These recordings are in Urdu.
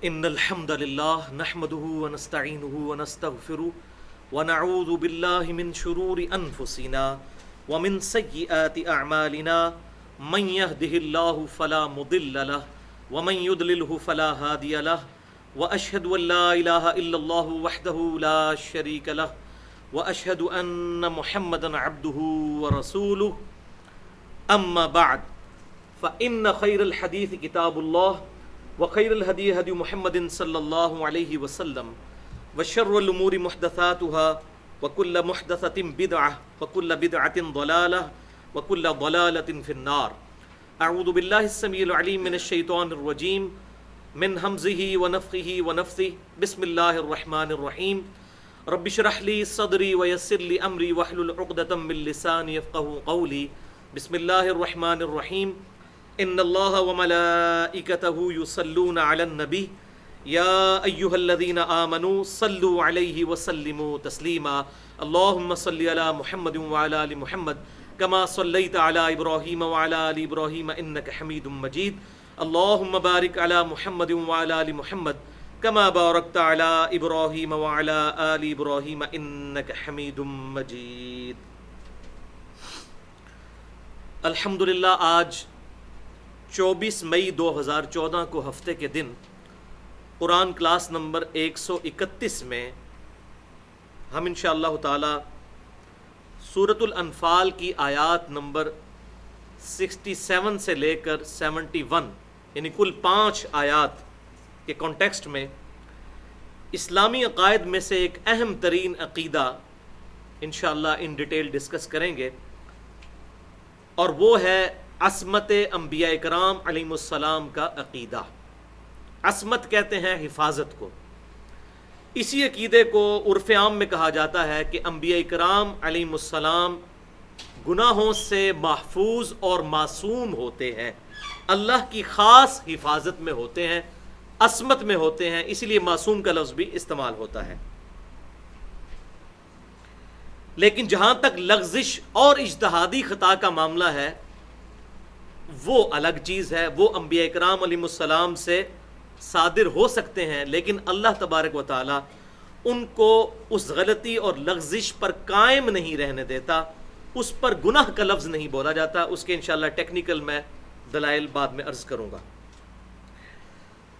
ان الحمد لله نحمده ونستعينه ونستغفره ونعوذ بالله من شرور انفسنا ومن سيئات اعمالنا من يهده الله فلا مضل له ومن يضلله فلا هادي له واشهد ان لا اله الا الله وحده لا شريك له واشهد ان محمدا عبده ورسوله اما بعد فان خير الحديث كتاب الله وخير الهدي هدي محمد صلى الله عليه وسلم وشر الأمور محدثاتها وكل محدثة بدعة وكل بدعة ضلالة وكل ضلالة في النار. أعوذ بالله السميع العليم من الشيطان الرجيم من همزه ونفخه ونفثه. بسم الله الرحمن الرحيم. رب اشرح لي صدري ويسر لي أمري واحلل عقدة من لساني يفقهوا قولي. بسم الله الرحمن الرحيم. ان اللہ وملائکتہ یصلون علی النبی یا ایھا الذین آمنوا صلوا علیہ وسلموا تسلیما. اللہم صل علی محمد وعلی آل محمد کما صلیت علی ابراہیم وعلی آل ابراہیم انک حمید مجید. اللہم بارک علی محمد وعلی آل محمد کما بارکت علی ابراہیم وعلی آل ابراہیم انک حمید مجید. الحمدللہ آج 24 مئی 2014 کو ہفتے کے دن قرآن کلاس نمبر 131 میں ہم انشاءاللہ تعالی سورۃ الانفال کی آیات نمبر 67 سے لے کر 71 یعنی کل 5 آیات کے کانٹیکسٹ میں اسلامی عقائد میں سے ایک اہم ترین عقیدہ انشاءاللہ ان ڈیٹیل ڈسکس کریں گے، اور وہ ہے عصمت انبیاء کرام علیہم السلام کا عقیدہ. عصمت کہتے ہیں حفاظت کو. اسی عقیدے کو عرف عام میں کہا جاتا ہے کہ انبیاء کرام علیہم السلام گناہوں سے محفوظ اور معصوم ہوتے ہیں، اللہ کی خاص حفاظت میں ہوتے ہیں، عصمت میں ہوتے ہیں، اسی لیے معصوم کا لفظ بھی استعمال ہوتا ہے. لیکن جہاں تک لغزش اور اجتہادی خطا کا معاملہ ہے وہ الگ چیز ہے. وہ انبیاء کرام علیہ السلام سے صادر ہو سکتے ہیں، لیکن اللہ تبارک و تعالی ان کو اس غلطی اور لغزش پر قائم نہیں رہنے دیتا، اس پر گناہ کا لفظ نہیں بولا جاتا. اس کے انشاءاللہ ٹیکنیکل میں دلائل بعد میں عرض کروں گا.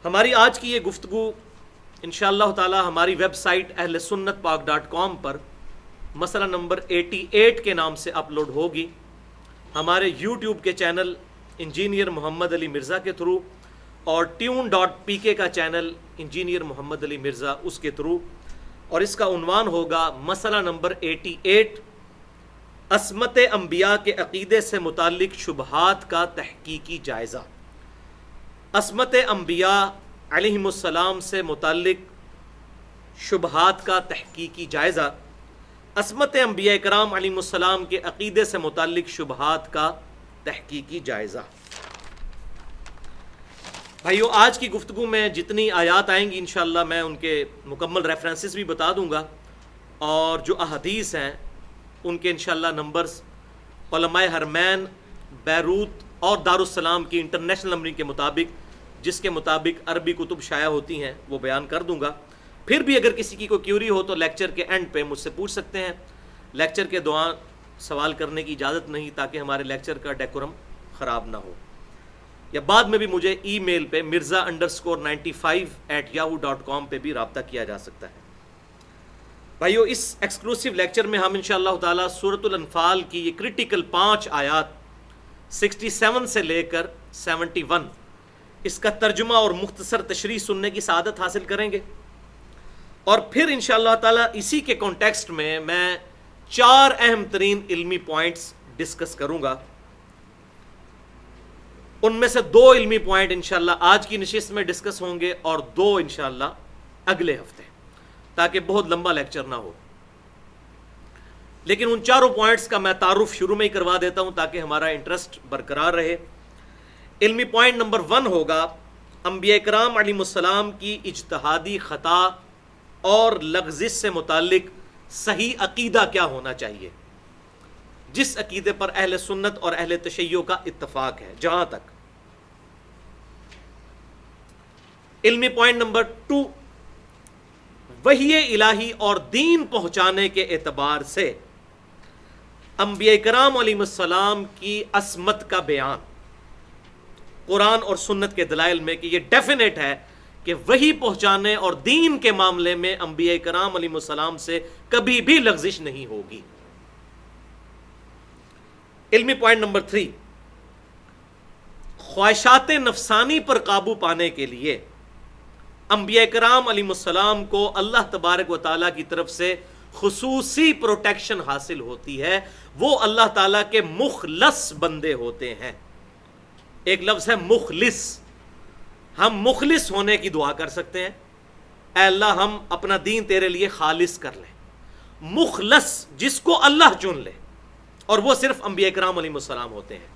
ہماری آج کی یہ گفتگو انشاءاللہ تعالی ہماری ویب سائٹ اہلسنتپاک.com پر مسئلہ نمبر 88 کے نام سے اپلوڈ ہوگی. ہمارے یوٹیوب کے چینل انجینئر محمد علی مرزا کے تھرو اور tune.pk کا چینل انجینئر محمد علی مرزا اس کے تھرو، اور اس کا عنوان ہوگا مسئلہ نمبر 88 عصمت انبیاء کے عقیدے سے متعلق شبہات کا تحقیقی جائزہ. عصمت انبیاء علیہم السلام سے متعلق شبہات کا تحقیقی جائزہ. عصمت انبیاء کرام علیہم السلام کے عقیدے سے متعلق شبہات کا تحقیقی جائزہ. بھائیو، آج کی گفتگو میں جتنی آیات آئیں گی انشاءاللہ میں ان کے مکمل ریفرنسز بھی بتا دوں گا، اور جو احادیث ہیں ان کے انشاءاللہ نمبرز علماء حرمین بیروت اور دارالسلام کی انٹرنیشنل نمبرنگ کے مطابق، جس کے مطابق عربی کتب شائع ہوتی ہیں، وہ بیان کر دوں گا. پھر بھی اگر کسی کی کوئی کیوری ہو تو لیکچر کے اینڈ پہ مجھ سے پوچھ سکتے ہیں. لیکچر کے دوران سوال کرنے کی اجازت نہیں، تاکہ ہمارے لیکچر کا ڈیکورم خراب نہ ہو. یا بعد میں بھی مجھے ای میل پہ mirza_95@yahoo.com پہ بھی رابطہ کیا جا سکتا ہے. بھائیو، اس ایکسکلوسیو لیکچر میں ہم انشاءاللہ تعالی سورۃ الانفال کی یہ کرٹیکل 5 آیات 67 سے لے کر 71 اس کا ترجمہ اور مختصر تشریح سننے کی سعادت حاصل کریں گے. اور پھر انشاءاللہ تعالی اسی کے کانٹیکسٹ میں 4 اہم ترین علمی پوائنٹس ڈسکس کروں گا. ان میں سے 2 علمی پوائنٹ انشاءاللہ آج کی نشست میں ڈسکس ہوں گے اور 2 انشاءاللہ اگلے ہفتے، تاکہ بہت لمبا لیکچر نہ ہو. لیکن ان 4 پوائنٹس کا میں تعارف شروع میں ہی کروا دیتا ہوں تاکہ ہمارا انٹرسٹ برقرار رہے. علمی پوائنٹ نمبر 1 ہوگا انبیاء کرام علیہم السلام کی اجتہادی خطا اور لغزش سے متعلق صحیح عقیدہ کیا ہونا چاہیے، جس عقیدے پر اہل سنت اور اہل تشیع کا اتفاق ہے. جہاں تک علمی پوائنٹ نمبر 2، وحی الہی اور دین پہنچانے کے اعتبار سے انبیاء کرام علیہم السلام کی عصمت کا بیان قرآن اور سنت کے دلائل میں کہ یہ ڈیفینیٹ ہے کہ وحی پہنچانے اور دین کے معاملے میں انبیاء کرام علیہم السلام سے کبھی بھی لغزش نہیں ہوگی۔ علمی پوائنٹ نمبر 3، خواہشات نفسانی پر قابو پانے کے لیے انبیاء کرام علیہم السلام کو اللہ تبارک و تعالیٰ کی طرف سے خصوصی پروٹیکشن حاصل ہوتی ہے۔ وہ اللہ تعالیٰ کے مخلص بندے ہوتے ہیں۔ ایک لفظ ہے مخلص۔ ہم مخلص ہونے کی دعا کر سکتے ہیں، اے اللہ ہم اپنا دین تیرے لیے خالص کر لیں۔ مخلص جس کو اللہ چن لے، اور وہ صرف انبیاء کرام علیہم السلام ہوتے ہیں۔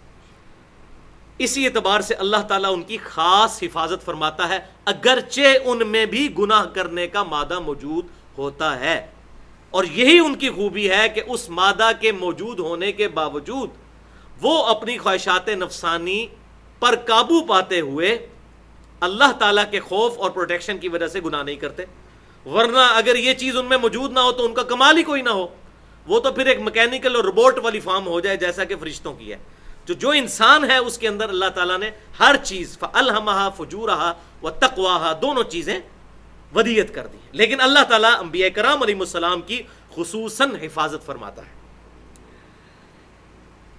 اسی اعتبار سے اللہ تعالیٰ ان کی خاص حفاظت فرماتا ہے، اگرچہ ان میں بھی گناہ کرنے کا مادہ موجود ہوتا ہے، اور یہی ان کی خوبی ہے کہ اس مادہ کے موجود ہونے کے باوجود وہ اپنی خواہشات نفسانی پر قابو پاتے ہوئے اللہ تعالیٰ کے خوف اور پروٹیکشن کی وجہ سے گناہ نہیں کرتے۔ ورنہ اگر یہ چیز ان میں موجود نہ ہو تو ان کا کمال ہی کوئی نہ ہو، وہ تو پھر ایک میکینیکل اور روبوٹ والی فارم ہو جائے جیسا کہ فرشتوں کی ہے۔ جو انسان ہے اس کے اندر اللہ تعالیٰ نے ہر چیز فَأَلْهَمَهَا فُجُورَهَا وَتَقْوَاهَا دونوں چیزیں ودیت کر دی، لیکن اللہ تعالیٰ انبیاء کرام علیہم السلام کی خصوصاً حفاظت فرماتا ہے۔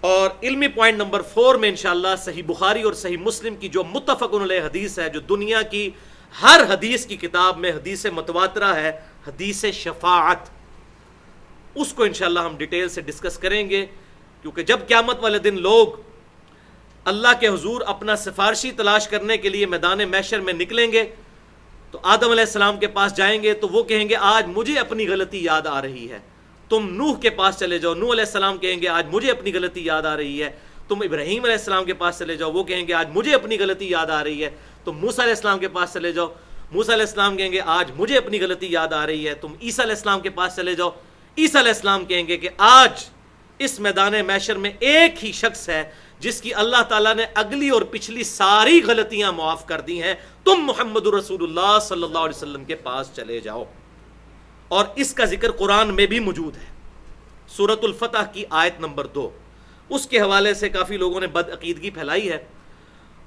اور علمی پوائنٹ نمبر 4 میں انشاءاللہ صحیح بخاری اور صحیح مسلم کی جو متفق علیہ حدیث ہے، جو دنیا کی ہر حدیث کی کتاب میں حدیث متواترہ ہے، حدیث شفاعت، اس کو انشاءاللہ ہم ڈیٹیل سے ڈسکس کریں گے، کیونکہ جب قیامت والے دن لوگ اللہ کے حضور اپنا سفارشی تلاش کرنے کے لیے میدان محشر میں نکلیں گے تو آدم علیہ السلام کے پاس جائیں گے تو وہ کہیں گے آج مجھے اپنی غلطی یاد آ رہی ہے۔ تم نوح کے پاس چلے جاؤ، نوح علیہ السلام کہیں گے آج مجھے اپنی غلطی یاد آ رہی ہے۔ تم ابراہیم علیہ السلام کے پاس چلے جاؤ، وہ کہیں گے آج مجھے اپنی غلطی یاد آ رہی ہے۔ تم موسیٰ علیہ السلام کے پاس چلے جاؤ، موسیٰ علیہ السلام کہیں گے آج مجھے اپنی غلطی یاد آ رہی ہے۔ تم عیسیٰ علیہ السلام کے پاس چلے جاؤ، عیسیٰ علیہ السلام کہیں گے کہ آج اس میدان محشر میں ایک ہی شخص ہے جس کی اللہ تعالیٰ نے اگلی اور پچھلی ساری غلطیاں معاف کر دی ہیں، تم محمد رسول اللہ صلی اللہ علیہ وسلم کے پاس چلے جاؤ۔ اور اس کا ذکر قرآن میں بھی موجود ہے، سورۃ الفتح کی آیت نمبر 2۔ اس کے حوالے سے کافی لوگوں نے بد عقیدگی پھیلائی ہے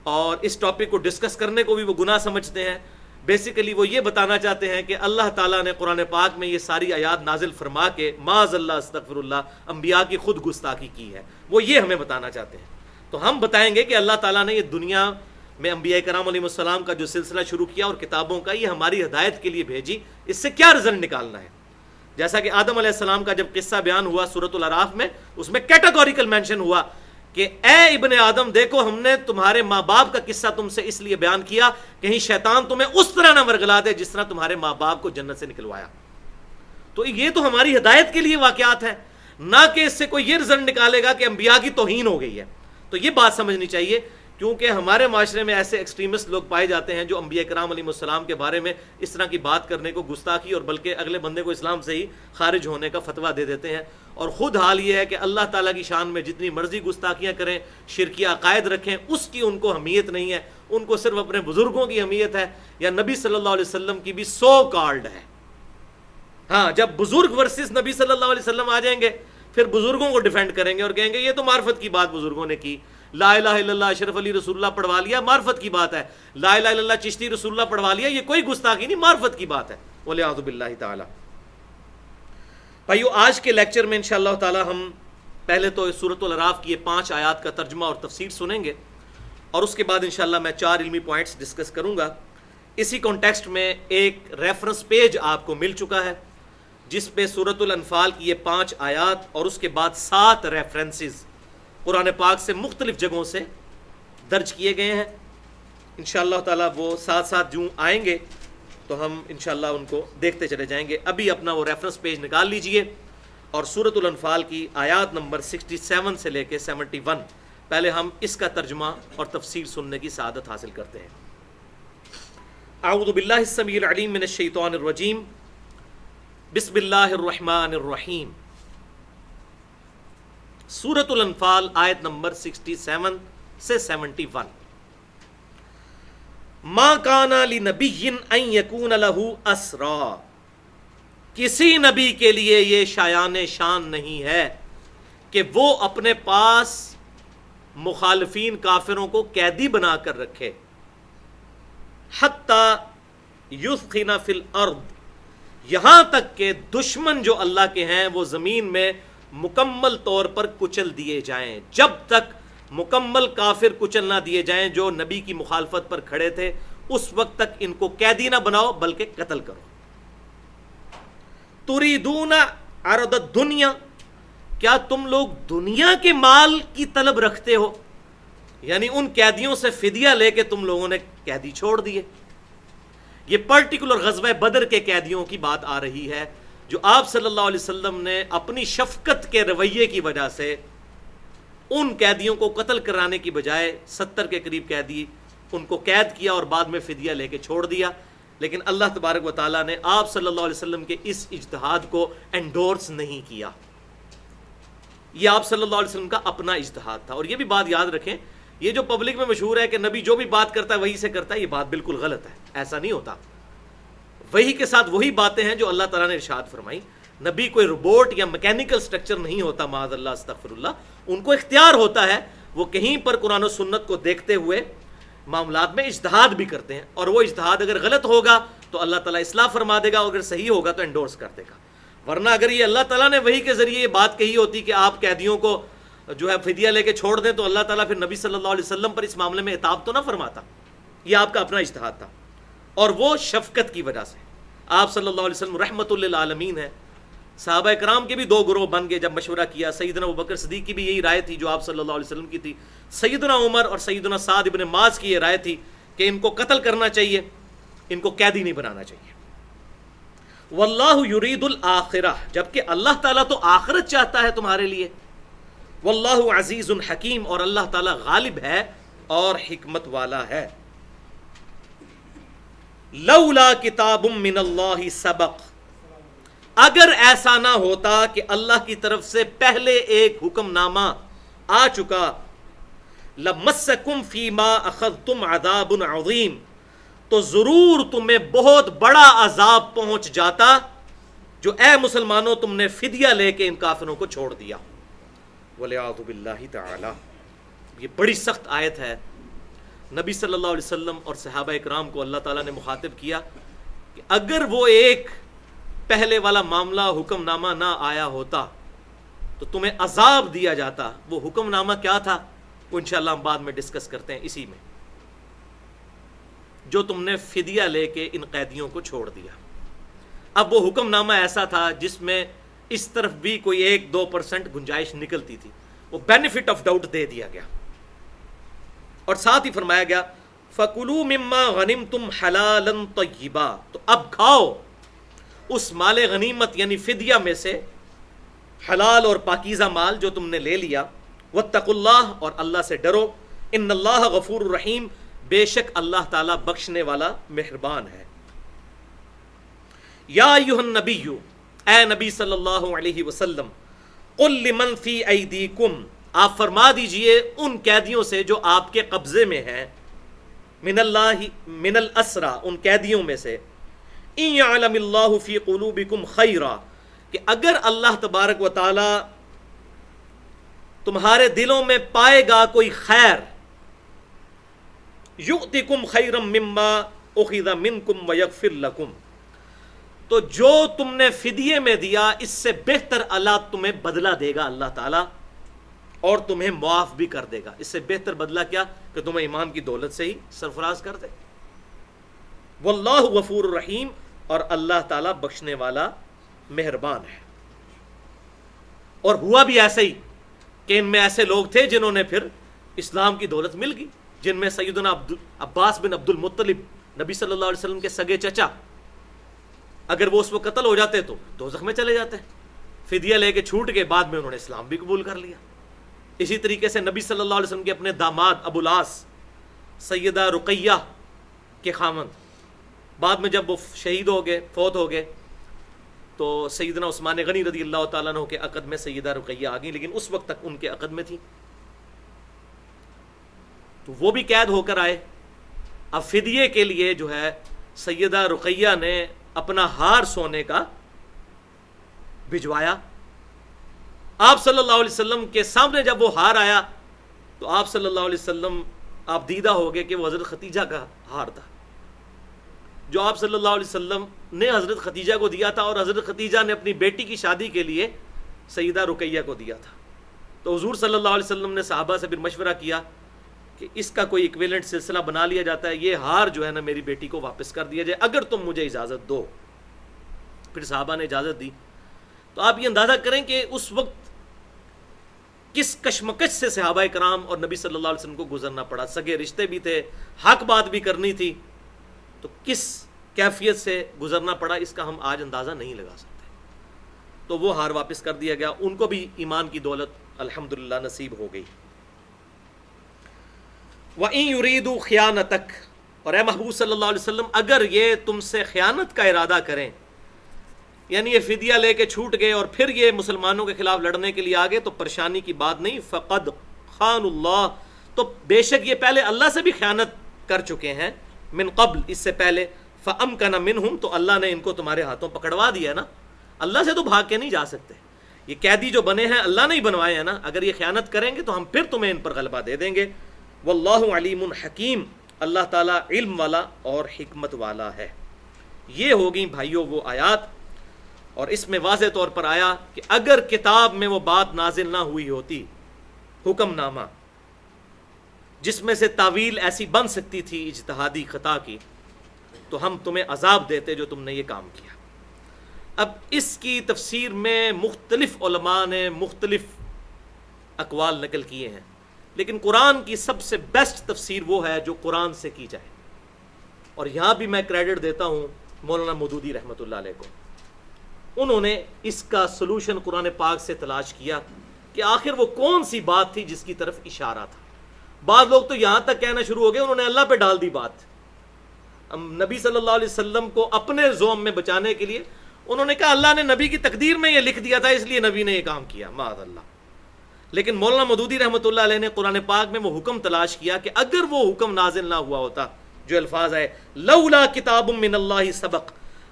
اور اس ٹاپک کو ڈسکس کرنے کو بھی وہ گناہ سمجھتے ہیں۔ بیسیکلی وہ یہ بتانا چاہتے ہیں کہ اللہ تعالیٰ نے قرآن پاک میں یہ ساری آیات نازل فرما کے معاذ اللہ استغفر اللہ انبیاء کی خود گستاخی کی ہے، وہ یہ ہمیں بتانا چاہتے ہیں۔ تو ہم بتائیں گے کہ اللہ تعالیٰ نے یہ دنیا میں انبیاء کرام علیہ السلام کا جو سلسلہ شروع کیا اور کتابوں کا، یہ ہماری ہدایت کے لیے بھیجی، اس سے کیا رزلٹ نکالنا ہے۔ جیسا کہ آدم علیہ السلام کا جب قصہ بیان ہوا سورۃ الاعراف میں، اس میں کیٹاگوریکل مینشن ہوا کہ اے ابن آدم دیکھو ہم نے تمہارے ماں باپ کا قصہ تم سے اس لیے بیان کیا کہیں شیطان تمہیں اس طرح نہ ورگلا دے جس طرح تمہارے ماں باپ کو جنت سے نکلوایا۔ تو یہ تو ہماری ہدایت کے لیے واقعات ہیں، نہ کہ اس سے کوئی یہ رزلٹ نکالے گا کہ انبیاء کی توہین ہو گئی ہے۔ تو یہ بات سمجھنی چاہیے، کیونکہ ہمارے معاشرے میں ایسے ایکسٹریمسٹ لوگ پائے جاتے ہیں جو انبیاء کرام علیہ السلام کے بارے میں اس طرح کی بات کرنے کو گستاخی اور بلکہ اگلے بندے کو اسلام سے ہی خارج ہونے کا فتویٰ دے دیتے ہیں۔ اور خود حال یہ ہے کہ اللہ تعالیٰ کی شان میں جتنی مرضی گستاخیاں کریں، شرکیہ عقائد رکھیں، اس کی ان کو اہمیت نہیں ہے، ان کو صرف اپنے بزرگوں کی اہمیت ہے، یا نبی صلی اللہ علیہ وسلم کی بھی سو کالڈ ہے۔ ہاں، جب بزرگ ورسز نبی صلی اللہ علیہ وسلم آ جائیں گے پھر بزرگوں کو ڈیفینڈ کریں گے اور کہیں گے یہ تو معرفت کی بات بزرگوں نے کی، لا الہ الا اللہ اشرف علی رسول اللہ پڑھوا لیا، معرفت کی بات ہے، لا الہ الا اللہ چشتی رسول اللہ پڑھوا لیا، یہ کوئی گستاخی نہیں، معرفت کی بات ہے، والعیاذ باللہ تعالی۔ بھائیو، آج کے لیکچر میں انشاءاللہ تعالی ہم پہلے تو سورۃ الاعراف کی یہ 5 آیات کا ترجمہ اور تفسیر سنیں گے، اور اس کے بعد انشاءاللہ میں 4 علمی پوائنٹس ڈسکس کروں گا۔ اسی کانٹیکسٹ میں ایک ریفرنس پیج آپ کو مل چکا ہے جس پہ سورۃ الانفال کی یہ 5 آیات اور اس کے بعد 7 ریفرنسز قرآن پاک سے مختلف جگہوں سے درج کیے گئے ہیں۔ انشاءاللہ تعالیٰ وہ ساتھ ساتھ جو آئیں گے تو ہم انشاءاللہ ان کو دیکھتے چلے جائیں گے۔ ابھی اپنا وہ ریفرنس پیج نکال لیجئے اور سورۃ الانفال کی آیات نمبر 67 سے لے کے 71 پہلے ہم اس کا ترجمہ اور تفسیر سننے کی سعادت حاصل کرتے ہیں۔ اعوذ باللہ السمیع العلیم من الشیطان الرجیم، بسم اللہ الرحمن الرحیم۔ سورۃ الانفال آیت نمبر 67 سے 71۔ ما کانا لنبی ان یکون لہ اسرا، کسی نبی کے لیے یہ شایان شان نہیں ہے کہ وہ اپنے پاس مخالفین کافروں کو قیدی بنا کر رکھے، حتی یثخن فی الارض، یہاں تک کہ دشمن جو اللہ کے ہیں وہ زمین میں مکمل طور پر کچل دیے جائیں، جب تک مکمل کافر کچل نہ دیے جائیں جو نبی کی مخالفت پر کھڑے تھے، اس وقت تک ان کو قیدی نہ بناؤ بلکہ قتل کرو۔ تریدون عرض الدنیا، کیا تم لوگ دنیا کے مال کی طلب رکھتے ہو؟ یعنی ان قیدیوں سے فدیہ لے کے تم لوگوں نے قیدی چھوڑ دیے۔ یہ پرٹیکولر غزوہ بدر کے قیدیوں کی بات آ رہی ہے جو آپ صلی اللہ علیہ وسلم نے اپنی شفقت کے رویے کی وجہ سے ان قیدیوں کو قتل کرانے کی بجائے 70 کے قریب قیدی ان کو قید کیا اور بعد میں فدیہ لے کے چھوڑ دیا، لیکن اللہ تبارک و تعالیٰ نے آپ صلی اللہ علیہ وسلم کے اس اجتہاد کو انڈورس نہیں کیا۔ یہ آپ صلی اللہ علیہ وسلم کا اپنا اجتہاد تھا۔ اور یہ بھی بات یاد رکھیں، یہ جو پبلک میں مشہور ہے کہ نبی جو بھی بات کرتا ہے وہی سے کرتا ہے، یہ بات بالکل غلط ہے، ایسا نہیں ہوتا۔ وہی کے ساتھ وہی باتیں ہیں جو اللہ تعالیٰ نے ارشاد فرمائی۔ نبی کوئی روبوٹ یا میکینیکل سٹرکچر نہیں ہوتا، معاذ اللہ استغفر اللہ۔ ان کو اختیار ہوتا ہے، وہ کہیں پر قرآن و سنت کو دیکھتے ہوئے معاملات میں اجتہاد بھی کرتے ہیں، اور وہ اجتہاد اگر غلط ہوگا تو اللہ تعالیٰ اصلاح فرما دے گا، اور اگر صحیح ہوگا تو انڈورس کر دے گا۔ ورنہ اگر یہ اللہ تعالیٰ نے وحی کے ذریعے یہ بات کہی ہوتی کہ آپ قیدیوں کو جو ہے فدیہ لے کے چھوڑ دیں، تو اللہ تعالیٰ پھر نبی صلی اللہ علیہ وسلم پر اس معاملے میں عتاب تو نہ فرماتا۔ یہ آپ کا اپنا اجتہاد تھا، اور وہ شفقت کی وجہ سے۔ آپ صلی اللہ علیہ وسلم رحمت للعالمین ہے۔ صحابہ کرام کے بھی دو گروہ بن گئے جب مشورہ کیا۔ سیدنا ابوبکر صدیق کی بھی یہی رائے تھی جو آپ صلی اللہ علیہ وسلم کی تھی۔ سیدنا عمر اور سیدنا سعد ابن معاذ کی یہ رائے تھی کہ ان کو قتل کرنا چاہیے، ان کو قیدی نہیں بنانا چاہیے۔ واللہ یرید الآخرہ، جبکہ اللہ تعالیٰ تو آخرت چاہتا ہے تمہارے لیے۔ واللہ عزیز حکیم، اور اللہ تعالیٰ غالب ہے اور حکمت والا ہے۔ لولا کتاب من اللہ سبق، اگر ایسا نہ ہوتا کہ اللہ کی طرف سے پہلے ایک حکم نامہ آ چکا، لمسکم فیما اخذتم عذاب عظیم، تو ضرور تمہیں بہت بڑا عذاب پہنچ جاتا جو اے مسلمانوں تم نے فدیہ لے کے ان کافروں کو چھوڑ دیا۔ والعیاذ باللہ تعالی، یہ بڑی سخت آیت ہے۔ نبی صلی اللہ علیہ وسلم اور صحابہ اکرام کو اللہ تعالیٰ نے مخاطب کیا کہ اگر وہ ایک پہلے والا معاملہ حکم نامہ نہ آیا ہوتا تو تمہیں عذاب دیا جاتا۔ وہ حکم نامہ کیا تھا وہ انشاءاللہ ہم بعد میں ڈسکس کرتے ہیں، اسی میں جو تم نے فدیہ لے کے ان قیدیوں کو چھوڑ دیا۔ اب وہ حکم نامہ ایسا تھا جس میں اس طرف بھی کوئی 1-2% گنجائش نکلتی تھی، وہ بینیفٹ آف ڈاؤٹ دے دیا گیا، اور ساتھ ہی فرمایا گیا فَكُلُوا مِمَّا غَنِمْتُمْ حَلَالًا طَيِّبًا، تو اب کھاؤ اس مال غنیمت یعنی فدیہ میں سے حلال اور پاکیزہ مال جو تم نے لے لیا۔ وَاتَّقُوا اللَّهَ، اور اللہ سے ڈرو۔ إِنَّ اللَّهَ غَفُورٌ رَحِيمٌ، بے شک اللہ تعالیٰ بخشنے والا مہربان ہے۔ یا ایھا النبی، اے نبی صلی اللہ علیہ وسلم، قل لمن فی ایدیکم، آپ فرما دیجئے ان قیدیوں سے جو آپ کے قبضے میں ہیں، من الاسرى، ان قیدیوں میں سے، ان یعلم اللہ فی قلوبکم خیرا، کہ اگر اللہ تبارک و تعالی تمہارے دلوں میں پائے گا کوئی خیر، یؤتکم خیرا مما اخذ منکم ویغفر لکم، تو جو تم نے فدیے میں دیا اس سے بہتر اللہ تمہیں بدلہ دے گا اللہ تعالیٰ، اور تمہیں معاف بھی کر دے گا۔ اس سے بہتر بدلہ کیا کہ تمہیں ایمان کی دولت سے ہی سرفراز کر دے۔ واللہ غفور الرحیم، اور اللہ تعالیٰ بخشنے والا مہربان ہے۔ اور ہوا بھی ایسے ہی کہ ان میں ایسے لوگ تھے جنہوں نے پھر اسلام کی دولت مل گئی، جن میں سیدنا عباس بن عبد المطلب، نبی صلی اللہ علیہ وسلم کے سگے چچا، اگر وہ اس وقت قتل ہو جاتے تو دوزخ میں چلے جاتے، فدیہ لے کے چھوٹ کے بعد میں انہوں نے اسلام بھی قبول کر لیا۔ اسی طریقے سے نبی صلی اللہ علیہ وسلم کے اپنے داماد ابو العاص سیدہ رقیہ کے خامند، بعد میں جب وہ شہید ہو گئے، فوت ہو گئے، تو سیدنا عثمان غنی رضی اللہ تعالیٰ عنہ کے عقد میں سیدہ رقیہ آ گئی، لیکن اس وقت تک ان کے عقد میں تھی، تو وہ بھی قید ہو کر آئے۔ اب فدیے کے لیے جو ہے سیدہ رقیہ نے اپنا ہار سونے کا بھجوایا. آپ صلی اللہ علیہ وسلم کے سامنے جب وہ ہار آیا تو آپ صلی اللہ علیہ وسلم آپ دیدہ ہو گئے کہ وہ حضرت ختیجہ کا ہار تھا جو آپ صلی اللہ علیہ وسلم نے حضرت ختیجہ کو دیا تھا، اور حضرت ختیجہ نے اپنی بیٹی کی شادی کے لیے سیدہ رقیہ کو دیا تھا. تو حضور صلی اللہ علیہ وسلم نے صحابہ سے پھر مشورہ کیا کہ اس کا کوئی ایکویلنٹ سلسلہ بنا لیا جاتا ہے، یہ ہار جو ہے نا میری بیٹی کو واپس کر دیا جائے اگر تم مجھے اجازت دو. پھر صحابہ نے اجازت دی. تو آپ یہ اندازہ کریں کہ اس وقت کس کشمکش سے صحابہ کرام اور نبی صلی اللہ علیہ وسلم کو گزرنا پڑا. سگے رشتے بھی تھے، حق بات بھی کرنی تھی، تو کس کیفیت سے گزرنا پڑا اس کا ہم آج اندازہ نہیں لگا سکتے. تو وہ ہار واپس کر دیا گیا، ان کو بھی ایمان کی دولت الحمدللہ نصیب ہو گئی. وَإِن يُرِيدُوا خِيَانَتَكَ، اور اے محبوب صلی اللہ علیہ وسلم اگر یہ تم سے خیانت کا ارادہ کریں، یعنی یہ فدیہ لے کے چھوٹ گئے اور پھر یہ مسلمانوں کے خلاف لڑنے کے لیے آگے، تو پریشانی کی بات نہیں. فقد خان اللہ، تو بے شک یہ پہلے اللہ سے بھی خیانت کر چکے ہیں، من قبل، اس سے پہلے. فَأَمْكَنَ مِنْهُمْ، تو اللہ نے ان کو تمہارے ہاتھوں پکڑوا دیا نا. اللہ سے تو بھاگ کے نہیں جا سکتے، یہ قیدی جو بنے ہیں اللہ نے ہی بنوائے ہیں نا. اگر یہ خیانت کریں گے تو ہم پھر تمہیں ان پر غلبہ دے دیں گے. واللہ علیم حکیم، اللہ تعالیٰ علم والا اور حکمت والا ہے. یہ ہوگی بھائیوں وہ آیات، اور اس میں واضح طور پر آیا کہ اگر کتاب میں وہ بات نازل نہ ہوئی ہوتی، حکم نامہ جس میں سے تعویل ایسی بن سکتی تھی اجتہادی خطا کی، تو ہم تمہیں عذاب دیتے جو تم نے یہ کام کیا. اب اس کی تفسیر میں مختلف علماء نے مختلف اقوال نقل کیے ہیں، لیکن قرآن کی سب سے بیسٹ تفسیر وہ ہے جو قرآن سے کی جائے. اور یہاں بھی میں کریڈٹ دیتا ہوں مولانا مودودی رحمۃ اللہ علیہ کو. انہوں نے اس کا سلوشن قرآن پاک سے تلاش کیا کہ آخر وہ کون سی بات تھی جس کی طرف اشارہ تھا. بعض لوگ تو یہاں تک کہنا شروع ہو گئے، انہوں نے اللہ پہ ڈال دی بات. نبی صلی اللہ علیہ وسلم کو اپنے زوم میں بچانے کے لیے انہوں نے کہا اللہ نے نبی کی تقدیر میں یہ لکھ دیا تھا اس لیے نبی نے یہ کام کیا، معاذ اللہ. لیکن مولانا مودودی رحمۃ اللہ علیہ نے قرآن پاک میں وہ حکم تلاش کیا کہ اگر وہ حکم نازل نہ ہوا ہوتا، جو الفاظ ہے لولا کتاب من اللہ سبق،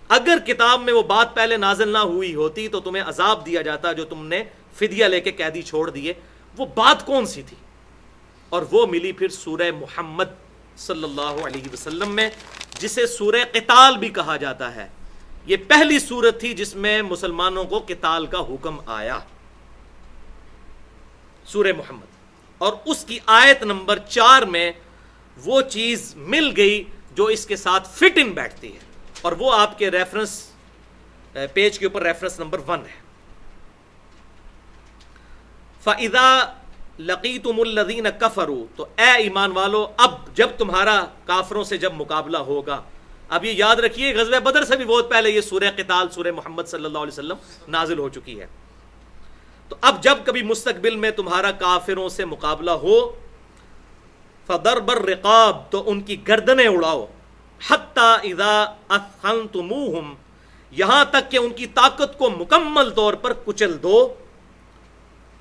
اگر کتاب میں وہ بات پہلے نازل نہ ہوئی ہوتی تو تمہیں عذاب دیا جاتا جو تم نے فدیہ لے کے قیدی چھوڑ دیے. وہ بات کون سی تھی؟ اور وہ ملی پھر سورہ محمد صلی اللہ علیہ وسلم میں، جسے سورہ قتال بھی کہا جاتا ہے. یہ پہلی سورت تھی جس میں مسلمانوں کو قتال کا حکم آیا، سورہ محمد. اور اس کی آیت نمبر 4 میں وہ چیز مل گئی جو اس کے ساتھ فٹ ان بیٹھتی ہے، اور وہ آپ کے ریفرنس پیج کے اوپر ریفرنس نمبر 1 ہے. فَإِذَا لَقِيتُمُ الَّذِينَ كَفَرُوا، تو اے ایمان والو اب جب تمہارا کافروں سے جب مقابلہ ہوگا. اب یہ یاد رکھیے غزوہ بدر سے بھی بہت پہلے یہ سورہ قتال سورہ محمد صلی اللہ علیہ وسلم نازل ہو چکی ہے. تو اب جب کبھی مستقبل میں تمہارا کافروں سے مقابلہ ہو، فَضَرْبَ الرِّقَابِ، تو ان کی گردنیں اڑاؤ، حَتَّى إِذَا أَثْخَنْتُمُوهُمْ، یہاں تک کہ ان کی طاقت کو مکمل طور پر کچل دو.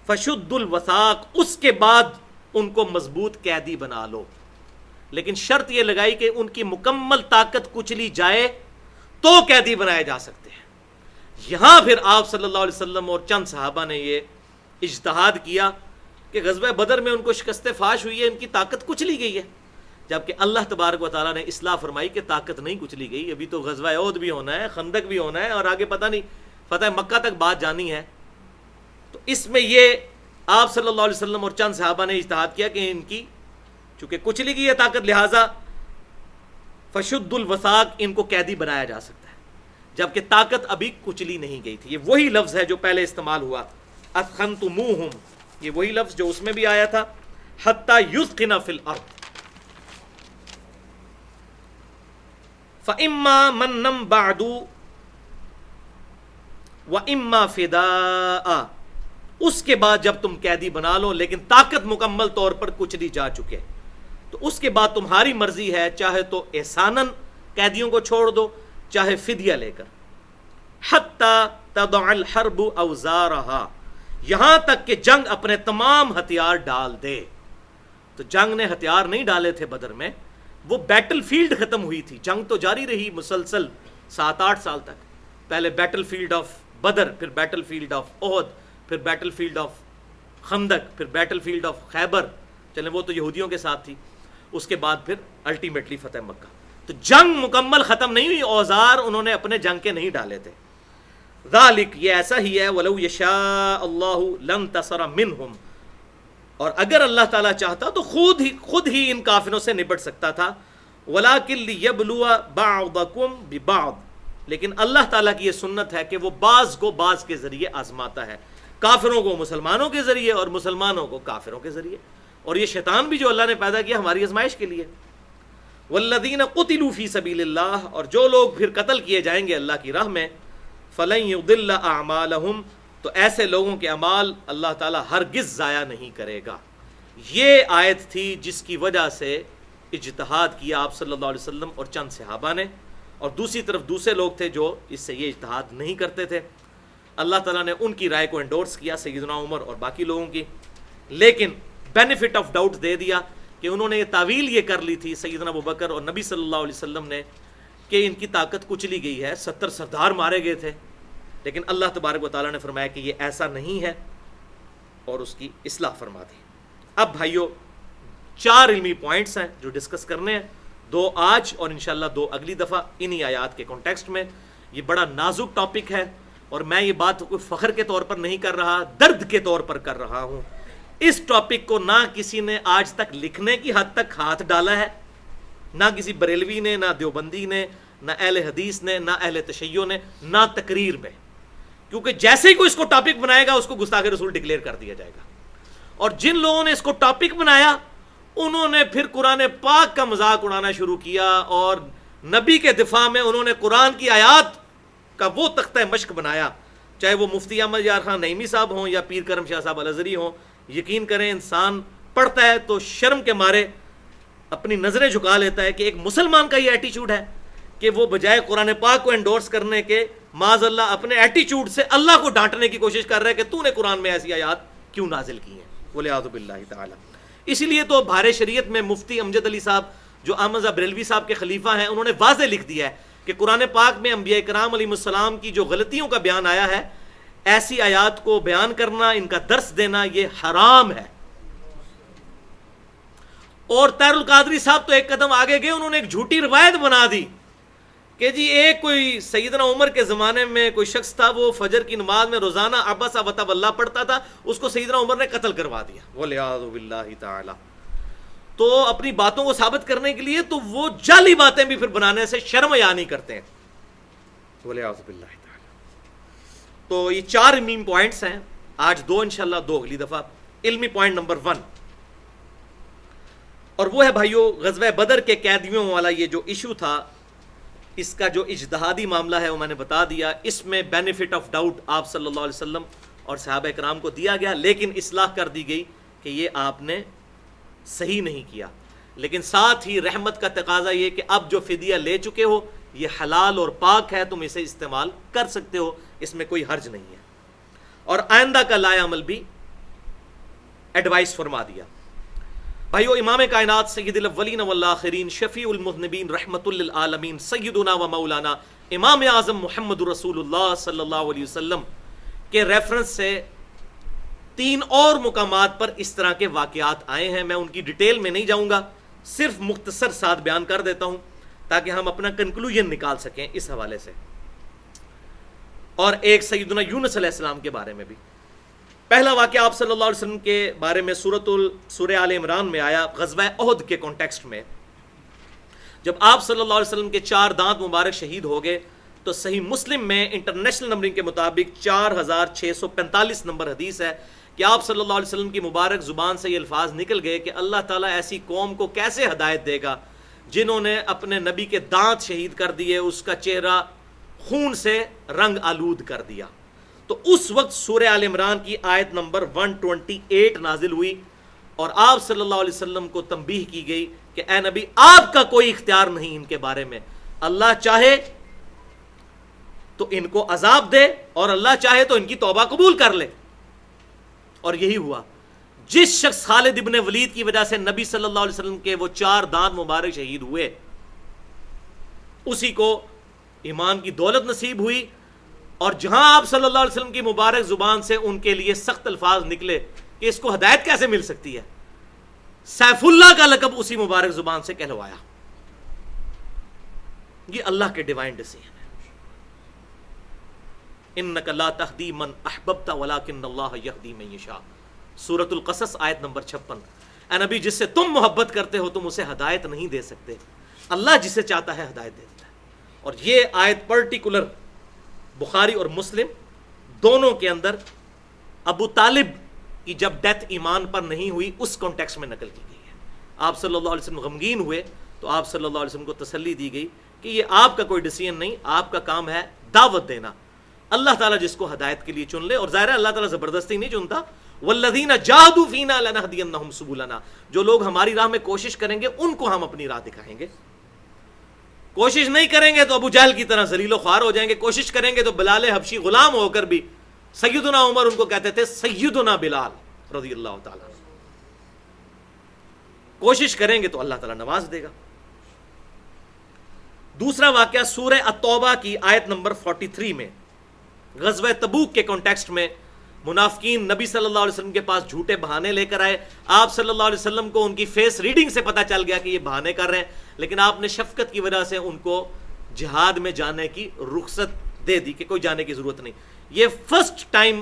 فَشُدُّ الْوَثَاقِ، اس کے بعد ان کو مضبوط قیدی بنا لو. لیکن شرط یہ لگائی کہ ان کی مکمل طاقت کچلی جائے تو قیدی بنائے جا سکتے ہیں. یہاں پھر آپ صلی اللہ علیہ وسلم اور چند صحابہ نے یہ اجتہاد کیا کہ غزوہ بدر میں ان کو شکست فاش ہوئی ہے، ان کی طاقت کچلی گئی ہے، جبکہ اللہ تبارک و تعالیٰ نے اصلاح فرمائی کہ طاقت نہیں کچلی گئی، ابھی تو غزوہ احد بھی ہونا ہے، خندق بھی ہونا ہے، اور آگے پتہ نہیں فتح مکہ تک بات جانی ہے. تو اس میں یہ آپ صلی اللہ علیہ وسلم اور چند صحابہ نے اجتہاد کیا کہ ان کی چونکہ کچلی گئی ہے طاقت، لہٰذا فشد الوثاق، ان کو قیدی بنایا جا سکتا ہے، جبکہ طاقت ابھی کچلی نہیں گئی تھی. یہ وہی لفظ ہے جو پہلے استعمال ہوا، اثخنتموہم، یہ وہی لفظ جو اس میں بھی آیا تھا، حتی یثقن فی الارض. فَإِمَّا مَنًّا بَعْدُ وَإِمَّا فِدَاءً، اس کے بعد جب تم قیدی بنا لو لیکن طاقت مکمل طور پر کچلی جا چکے، تو اس کے بعد تمہاری مرضی ہے، چاہے تو احساناً قیدیوں کو چھوڑ دو، چاہے فدیہ لے کر. حَتَّى تَضَعَ الْحَرْبُ أَوْزَارَهَا، یہاں تک کہ جنگ اپنے تمام ہتھیار ڈال دے. تو جنگ نے ہتھیار نہیں ڈالے تھے بدر میں، وہ بیٹل فیلڈ ختم ہوئی تھی، جنگ تو جاری رہی مسلسل 7-8 سال تک. پہلے بیٹل فیلڈ آف بدر، پھر بیٹل فیلڈ آف احد، پھر بیٹل فیلڈ آف خندق، پھر بیٹل فیلڈ آف خیبر. چلیں وہ تو یہودیوں کے ساتھ تھی. اس کے بعد پھر الٹیمیٹلی فتح مکہ. تو جنگ مکمل ختم نہیں ہوئی، اوزار انہوں نے اپنے جنگ کے نہیں ڈالے تھے. ذالک، یہ ایسا ہی ہے، وَلَوْ يَشَاءَ اللَّهُ لَانْتَصَرَ مِنْهُمْ، اور اگر اللہ تعالیٰ چاہتا تو خود ہی ان کافروں سے نبٹ سکتا تھا. وَلَٰكِن لِيَبْلُوَ بَعْضَكُمْ بِبَعْضٍ، لیکن اللہ تعالیٰ کی یہ سنت ہے کہ وہ بعض کو بعض کے ذریعے آزماتا ہے، کافروں کو مسلمانوں کے ذریعے اور مسلمانوں کو کافروں کے ذریعے. اور یہ شیطان بھی جو اللہ نے پیدا کیا ہماری آزمائش کے لیے. وَالَّذِينَ قُتِلُوا فِي سَبِيلِ اللَّهِ، اور جو لوگ پھر قتل کیے جائیں گے اللہ کی راہ میں، فَلَن يُضِلَّ أَعْمَالَهُمْ، تو ایسے لوگوں کے اعمال اللہ تعالیٰ ہرگز ضائع نہیں کرے گا. یہ آیت تھی جس کی وجہ سے اجتہاد کیا آپ صلی اللہ علیہ وسلم اور چند صحابہ نے، اور دوسری طرف دوسرے لوگ تھے جو اس سے یہ اجتہاد نہیں کرتے تھے. اللہ تعالیٰ نے ان کی رائے کو انڈورس کیا، سیدنا عمر اور باقی لوگوں کی، لیکن بینیفٹ آف ڈاؤٹ دے دیا کہ انہوں نے یہ تعویل یہ کر لی تھی سیدنا ابوبکر اور نبی صلی اللہ علیہ وسلم نے کہ ان کی طاقت کچلی گئی ہے، 70 سردار مارے گئے تھے. لیکن اللہ تبارک و تعالیٰ نے فرمایا کہ یہ ایسا نہیں ہے اور اس کی اصلاح فرما دی. اب بھائیو 4 علمی پوائنٹس ہیں جو ڈسکس کرنے ہیں، 2 آج اور انشاءاللہ 2 اگلی دفعہ انہی آیات کے کانٹیکسٹ میں. یہ بڑا نازک ٹاپک ہے اور میں یہ بات کوئی فخر کے طور پر نہیں کر رہا، درد کے طور پر کر رہا ہوں. اس ٹاپک کو نہ کسی نے آج تک لکھنے کی حد تک ہاتھ ڈالا ہے، نہ کسی بریلوی نے، نہ دیوبندی نے، نہ اہل حدیث نے، نہ اہل تشیع نے، نہ تقریر میں. کیونکہ جیسے ہی کوئی اس کو ٹاپک بنائے گا اس کو گستاخ رسول ڈکلیئر کر دیا جائے گا. اور جن لوگوں نے اس کو ٹاپک بنایا انہوں نے پھر قرآن پاک کا مذاق اڑانا شروع کیا، اور نبی کے دفاع میں انہوں نے قرآن کی آیات کا وہ تختہ مشق بنایا، چاہے وہ مفتی احمد یار خان نعیمی صاحب ہوں یا پیر کرم شاہ صاحب الازہری ہوں. یقین کریں انسان پڑھتا ہے تو شرم کے مارے اپنی نظریں جھکا لیتا ہے کہ ایک مسلمان کا یہ ایٹیچیوڈ ہے کہ وہ بجائے قرآن پاک کو انڈورس کرنے کے معاذ اللہ اپنے ایٹیچیوڈ سے اللہ کو ڈانٹنے کی کوشش کر رہا ہے کہ تو نے قرآن میں ایسی آیات کیوں نازل کی ہیں. وَلِعِیاذُ بِاللَّهِ تعالی. اسی لیے تو بھارے شریعت میں مفتی امجد علی صاحب جو احمد رضا بریلوی صاحب کے خلیفہ ہیں، انہوں نے واضح لکھ دیا ہے کہ قرآن پاک میں انبیاء کرام علیہ السلام کی جو غلطیوں کا بیان آیا ہے، ایسی آیات کو بیان کرنا، ان کا درس دینا یہ حرام ہے. اور طاہر القادری صاحب تو ایک قدم آگے گئے، انہوں نے ایک جھوٹی روایت بنا دی کہ جی ایک کوئی سیدنا عمر کے زمانے میں کوئی شخص تھا، وہ فجر کی نماز میں روزانہ عبس وتولى پڑھتا تھا، اس کو سیدنا عمر نے قتل کروا دیا. والعیاذ باللہ تعالی. تو اپنی باتوں کو ثابت کرنے کے لیے تو وہ جعلی باتیں بھی پھر بنانے سے شرم حیا نہیں کرتے ہیں. والعیاذ باللہ تعالی. تو یہ 4 علمی پوائنٹس ہیں، آج 2 انشاءاللہ 2 اگلی دفعہ. علمی پوائنٹ نمبر 1، اور وہ ہے بھائیو غزوہ بدر کے قیدیوں والا یہ جو ایشو تھا، اس کا جو اجتہادی معاملہ ہے وہ میں نے بتا دیا. اس میں بینیفٹ آف ڈاؤٹ آپ صلی اللہ علیہ وسلم اور صحابہ کرام کو دیا گیا، لیکن اصلاح کر دی گئی کہ یہ آپ نے صحیح نہیں کیا. لیکن ساتھ ہی رحمت کا تقاضا یہ کہ اب جو فدیہ لے چکے ہو یہ حلال اور پاک ہے، تم اسے استعمال کر سکتے ہو، اس میں کوئی حرج نہیں ہے. اور آئندہ کا لائے عمل بھی ایڈوائس فرما دیا. بھائیو امام کائنات سید الاولین والآخرین شفیع المذنبین رحمت للعالمین سیدنا و مولانا امام اعظم محمد رسول اللہ صلی اللہ علیہ وسلم کے ریفرنس سے 3 اور مقامات پر اس طرح کے واقعات آئے ہیں. میں ان کی ڈیٹیل میں نہیں جاؤں گا، صرف مختصر ساتھ بیان کر دیتا ہوں تاکہ ہم اپنا کنکلوژن نکال سکیں اس حوالے سے. اور ایک سیدنا یونس علیہ السلام کے بارے میں بھی. پہلا واقعہ آپ صلی اللہ علیہ وسلم کے بارے میں سورہ آل عمران میں آیا، غزوہ احد کے کانٹیکسٹ میں. جب آپ صلی اللہ علیہ وسلم کے 4 دانت مبارک شہید ہو گئے تو صحیح مسلم میں انٹرنیشنل نمبرنگ کے مطابق 4645 نمبر حدیث ہے کہ آپ صلی اللہ علیہ وسلم کی مبارک زبان سے یہ الفاظ نکل گئے کہ اللہ تعالیٰ ایسی قوم کو کیسے ہدایت دے گا جنہوں نے اپنے نبی کے دانت شہید کر دیے، اس کا چہرہ خون سے رنگ آلود کر دیا. تو اس وقت سورہ آل عمران کی آیت نمبر 128 نازل ہوئی اور آپ صلی اللہ علیہ وسلم کو تنبیہ کی گئی کہ اے نبی آپ کا کوئی اختیار نہیں ان کے بارے میں، اللہ چاہے تو ان کو عذاب دے اور اللہ چاہے تو ان کی توبہ قبول کر لے. اور یہی ہوا. جس شخص خالد ابن ولید کی وجہ سے نبی صلی اللہ علیہ وسلم کے وہ 4 دانت مبارک شہید ہوئے، اسی کو ایمان کی دولت نصیب ہوئی، اور جہاں آپ صلی اللہ علیہ وسلم کی مبارک زبان سے ان کے لیے سخت الفاظ نکلے کہ اس کو ہدایت کیسے مل سکتی ہے، سیف اللہ کا لقب اسی مبارک زبان سے کہلوایا۔ یہ اللہ کے ڈیوائن ڈیسیژن ہے۔ انک لا تہدی من احببت ولکن اللہ یہدی من یشاء، سورۃ القصص آیت نمبر 56۔ اے نبی، جس سے تم محبت کرتے ہو تم اسے ہدایت نہیں دے سکتے، اللہ جسے چاہتا ہے ہدایت دیتا ہے۔ اور یہ آیت پرٹیکولر بخاری اور مسلم دونوں کے اندر ابو طالب کی جب ڈیتھ ایمان پر نہیں ہوئی اس کانٹیکسٹ میں نقل کی گئی ہے۔ آپ صلی اللہ علیہ وسلم غمگین ہوئے تو آپ صلی اللہ علیہ وسلم کو تسلی دی گئی کہ یہ آپ کا کوئی ڈیسیژن نہیں، آپ کا کام ہے دعوت دینا، اللہ تعالیٰ جس کو ہدایت کے لیے چن لے، اور ظاہر ہے اللہ تعالیٰ زبردستی نہیں چنتا، والذین جاہدوا فینا لنہدینہم سبلنا، جو لوگ ہماری راہ میں کوشش کریں گے ان کو ہم اپنی راہ دکھائیں گے۔ کوشش نہیں کریں گے تو ابو جہل کی طرح ذلیل و خوار ہو جائیں گے، کوشش کریں گے تو بلال حبشی غلام ہو کر بھی سیدنا عمر ان کو کہتے تھے سیدنا بلال رضی اللہ تعالیٰ۔ کوشش کریں گے تو اللہ تعالیٰ نواز دے گا۔ دوسرا واقعہ سورہ التوبہ کی آیت نمبر 43 میں، غزوہ تبوک کے کانٹیکسٹ میں منافقین نبی صلی اللہ علیہ وسلم کے پاس جھوٹے بہانے لے کر آئے، آپ صلی اللہ علیہ وسلم کو ان کی فیس ریڈنگ سے پتہ چل گیا کہ یہ بہانے کر رہے ہیں، لیکن آپ نے شفقت کی وجہ سے ان کو جہاد میں جانے کی رخصت دے دی کہ کوئی جانے کی ضرورت نہیں۔ یہ فرسٹ ٹائم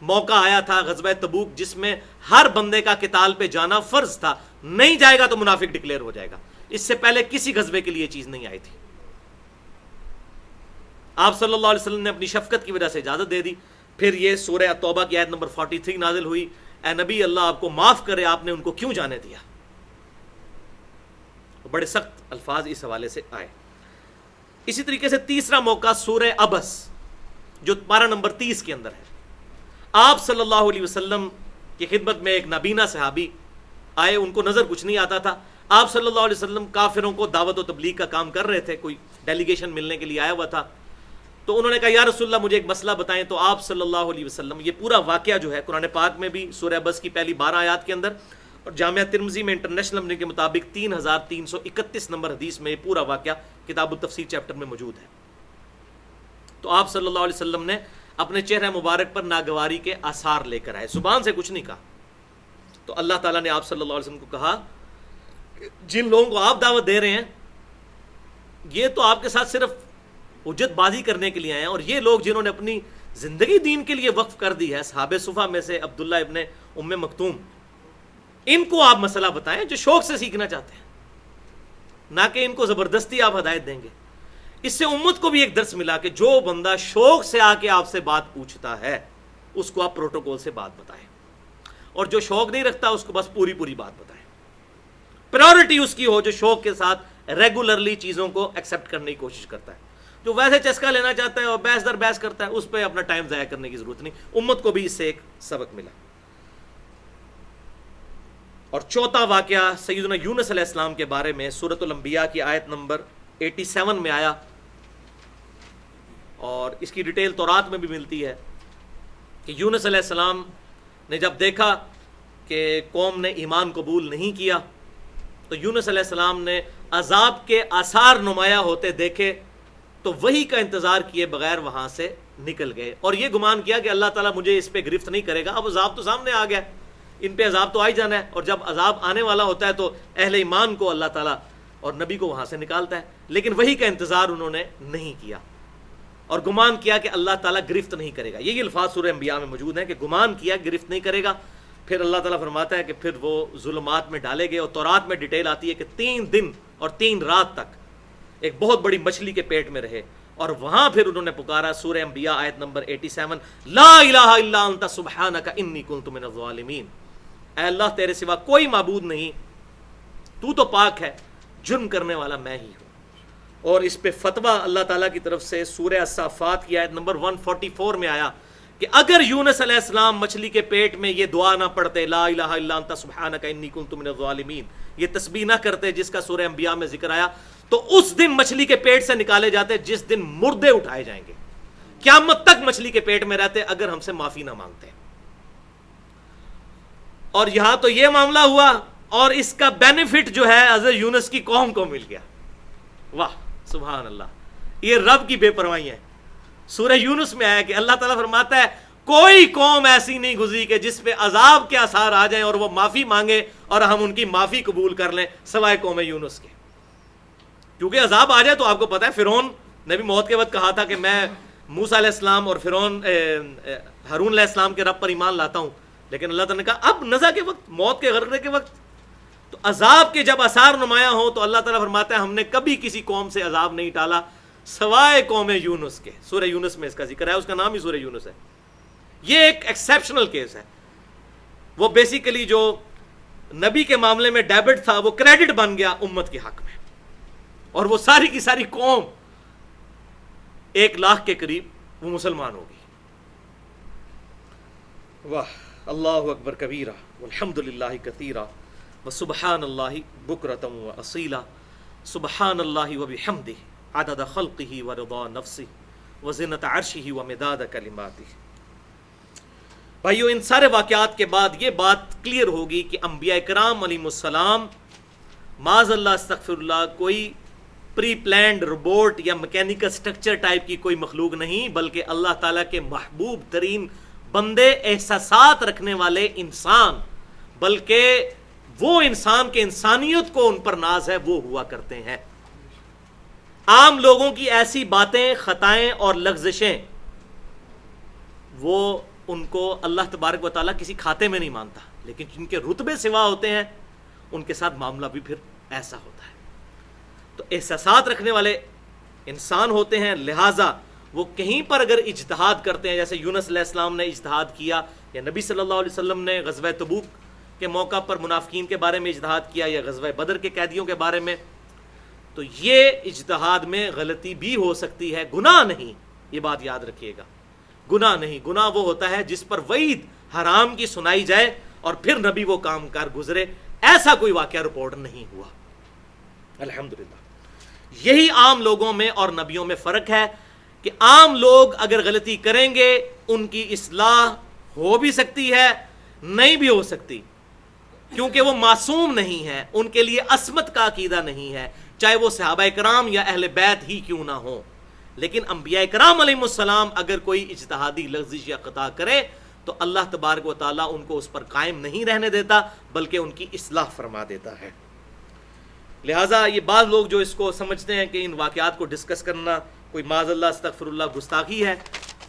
موقع آیا تھا غزوہ تبوک جس میں ہر بندے کا قتال پہ جانا فرض تھا، نہیں جائے گا تو منافق ڈکلیئر ہو جائے گا۔ اس سے پہلے کسی غزوے کے لیے یہ چیز نہیں آئی تھی۔ آپ صلی اللہ علیہ وسلم نے اپنی شفقت کی وجہ سے اجازت دے دی۔ پھر یہ سورہ توبہ کی آیت نمبر 43 نازل ہوئی، اے نبی اللہ آپ کو معاف کرے، آپ نے ان کو کیوں جانے دیا؟ بڑے سخت الفاظ اس حوالے سے آئے۔ اسی طریقے سے تیسرا موقع سورہ عبس جو پارہ نمبر 30 کے اندر ہے، آپ صلی اللہ علیہ وسلم کی خدمت میں ایک نابینا صحابی آئے، ان کو نظر کچھ نہیں آتا تھا، آپ صلی اللہ علیہ وسلم کافروں کو دعوت و تبلیغ کا کام کر رہے تھے، کوئی ڈیلیگیشن ملنے کے لیے آیا ہوا تھا، تو انہوں نے کہا یا رسول اللہ مجھے ایک مسئلہ بتائیں، تو آپ صلی اللہ علیہ وسلم، یہ پورا واقعہ جو ہے قرآن پاک میں بھی سورہ عبس کی پہلی 12 آیات کے اندر، اور جامعہ ترمذی میں انٹرنیشنل نمبر کے مطابق 3331 نمبر حدیث میں یہ پورا واقعہ کتاب التفسیر چیپٹر میں موجود ہے۔ تو آپ صلی اللہ علیہ وسلم نے اپنے چہرہ مبارک پر ناگواری کے آثار لے کر آئے، زبان سے کچھ نہیں کہا۔ تو اللہ تعالیٰ نے آپ صلی اللہ علیہ وسلم کو کہا کہ جن لوگوں کو آپ دعوت دے رہے ہیں یہ تو آپ کے ساتھ صرف حجت بازی کرنے کے لیے آئے ہیں، اور یہ لوگ جنہوں نے اپنی زندگی دین کے لیے وقف کر دی ہے، صحابہ صفا میں سے عبداللہ ابن ام مکتوم، ان کو آپ مسئلہ بتائیں جو شوق سے سیکھنا چاہتے ہیں، نہ کہ ان کو زبردستی آپ ہدایت دیں گے۔ اس سے امت کو بھی ایک درس ملا کہ جو بندہ شوق سے آ کے آپ سے بات پوچھتا ہے اس کو آپ پروٹوکول سے بات بتائیں، اور جو شوق نہیں رکھتا اس کو بس پوری پوری بات بتائیں۔ پرائورٹی اس کی ہو جو شوق کے ساتھ ریگولرلی چیزوں کو ایکسیپٹ کرنے کی کوشش کرتا ہے، جو ویسے چسکا لینا چاہتا ہے اور بحث در بحث کرتا ہے اس پہ اپنا ٹائم ضائع کرنے کی ضرورت نہیں۔ امت کو بھی اس سے ایک سبق ملا۔ اور چوتھا واقعہ سیدنا یونس علیہ السلام کے بارے میں سورۃ الانبیاء کی آیت نمبر 87 میں آیا، اور اس کی ڈیٹیل تورات میں بھی ملتی ہے کہ یونس علیہ السلام نے جب دیکھا کہ قوم نے ایمان قبول نہیں کیا تو یونس علیہ السلام نے عذاب کے آثار نمایاں ہوتے دیکھے تو وہی کا انتظار کیے بغیر وہاں سے نکل گئے، اور یہ گمان کیا کہ اللہ تعالیٰ مجھے اس پہ گرفت نہیں کرے گا، اب عذاب تو سامنے آ گیا، ان پہ عذاب تو آ ہی جانا ہے، اور جب عذاب آنے والا ہوتا ہے تو اہل ایمان کو اللہ تعالیٰ اور نبی کو وہاں سے نکالتا ہے، لیکن وہی کا انتظار انہوں نے نہیں کیا اور گمان کیا کہ اللہ تعالیٰ گرفت نہیں کرے گا۔ یہ الفاظ سورہ انبیاء میں موجود ہیں کہ گمان کیا گرفت نہیں کرے گا۔ پھر اللہ تعالیٰ فرماتا ہے کہ پھر وہ ظلمات میں ڈالے گئے، اور تورات میں ڈیٹیل آتی ہے کہ 3 دن اور 3 رات تک ایک بہت بڑی مچھلی کے پیٹ میں رہے، اور وہاں پھر انہوں نے پکارا، سورہ انبیاء آیت نمبر 87، لا الہ الا انت سبحانک انی کنت من الظالمین، اے اللہ تیرے سوا کوئی معبود نہیں، تو تو پاک ہے، جرم کرنے والا میں ہی ہوں۔ اور اس پہ فتویٰ اللہ تعالیٰ کی طرف سے سورہ الصافات کی آیت نمبر 144 میں آیا کہ اگر یونس علیہ السلام مچھلی کے پیٹ میں یہ دعا نہ پڑھتے، لا الہ الا انت سبحانک انی کنت من الظالمین، یہ تسبیح نہ کرتے جس کا سورہ انبیاء میں ذکر آیا، تو اس دن مچھلی کے پیٹ سے نکالے جاتے جس دن مردے اٹھائے جائیں گے، قیامت تک مچھلی کے پیٹ میں رہتے اگر ہم سے معافی نہ مانگتے۔ اور یہاں تو یہ معاملہ ہوا اور اس کا بینیفٹ جو ہے حضرت یونس کی قوم کو مل گیا. واہ سبحان اللہ, یہ رب کی بے پرواہی ہے. سورہ یونس میں آیا کہ اللہ تعالیٰ فرماتا ہے کوئی قوم ایسی نہیں گزری کہ جس پہ عذاب کے آثار آ جائیں اور وہ معافی مانگے اور ہم ان کی معافی قبول کر لیں سوائے قوم یونس کے. کیونکہ عذاب آ جائے تو آپ کو پتا ہے فرعون نے بھی موت کے وقت کہا تھا کہ میں موسیٰ علیہ السلام اور فرعون ہارون علیہ السلام کے رب پر ایمان لاتا ہوں, لیکن اللہ تعالیٰ نے کہا اب نزع کے وقت, موت کے غرقے کے وقت, تو عذاب کے جب آثار نمایاں ہو تو اللہ تعالیٰ فرماتا ہے ہم نے کبھی کسی قوم سے عذاب نہیں ٹالا سوائے قوم یونس کے. سورہ یونس میں اس کا ذکر ہے, اس کا نام ہی سورہ یونس ہے. یہ ایک ایکسیپشنل کیس ہے. وہ بیسیکلی جو نبی کے معاملے میں ڈیبٹ تھا وہ کریڈٹ بن گیا امت کے حق میں, اور وہ ساری کی ساری قوم 1,00,000 کے قریب وہ مسلمان ہو گئی. واہ اللہ اکبر کبیرہ والحمد للہ کثیرہ وسبحان اللہ بکرۃ واصیلا سبحان اللہ وبحمدہ عدد خلقہ ورضا نفسہ وزنۃ عرشہ ومداد کلماتہ. بھائیو, ان سارے واقعات کے بعد یہ بات کلیئر ہوگی کہ انبیاء کرام علیہ السلام معاذ اللہ استغفر اللہ کوئی پری پلانڈ روبوٹ یا میکینیکل سٹرکچر ٹائپ کی کوئی مخلوق نہیں, بلکہ اللہ تعالیٰ کے محبوب ترین بندے, احساسات رکھنے والے انسان, بلکہ وہ انسان کے انسانیت کو ان پر ناز ہے وہ ہوا کرتے ہیں. عام لوگوں کی ایسی باتیں, خطائیں اور لغزشیں وہ ان کو اللہ تبارک و تعالیٰ کسی کھاتے میں نہیں مانتا, لیکن جن کے رتبے سوا ہوتے ہیں ان کے ساتھ معاملہ بھی پھر ایسا ہوتا ہے. تو احساسات رکھنے والے انسان ہوتے ہیں, لہٰذا وہ کہیں پر اگر اجتہاد کرتے ہیں, جیسے یونس علیہ السلام نے اجتہاد کیا, یا نبی صلی اللہ علیہ وسلم نے غزوہ تبوک کے موقع پر منافقین کے بارے میں اجتہاد کیا, یا غزوہ بدر کے قیدیوں کے بارے میں, تو یہ اجتہاد میں غلطی بھی ہو سکتی ہے, گناہ نہیں. یہ بات یاد رکھیے گا, گناہ نہیں. گناہ وہ ہوتا ہے جس پر وعید حرام کی سنائی جائے اور پھر نبی وہ کام کار گزرے. ایسا کوئی واقعہ رپورٹ نہیں ہوا الحمدللہ. یہی عام لوگوں میں اور نبیوں میں فرق ہے کہ عام لوگ اگر غلطی کریں گے ان کی اصلاح ہو بھی سکتی ہے, نہیں بھی ہو سکتی, کیونکہ وہ معصوم نہیں ہے, ان کے لیے عصمت کا عقیدہ نہیں ہے, چاہے وہ صحابہ کرام یا اہل بیت ہی کیوں نہ ہوں. لیکن انبیاء کرام علیہ السلام اگر کوئی اجتہادی لغزش یا خطا کرے تو اللہ تبارک و تعالیٰ ان کو اس پر قائم نہیں رہنے دیتا, بلکہ ان کی اصلاح فرما دیتا ہے. لہٰذا یہ بعض لوگ جو اس کو سمجھتے ہیں کہ ان واقعات کو ڈسکس کرنا کوئی معاذ اللہ استغفر اللہ گستاخی ہے,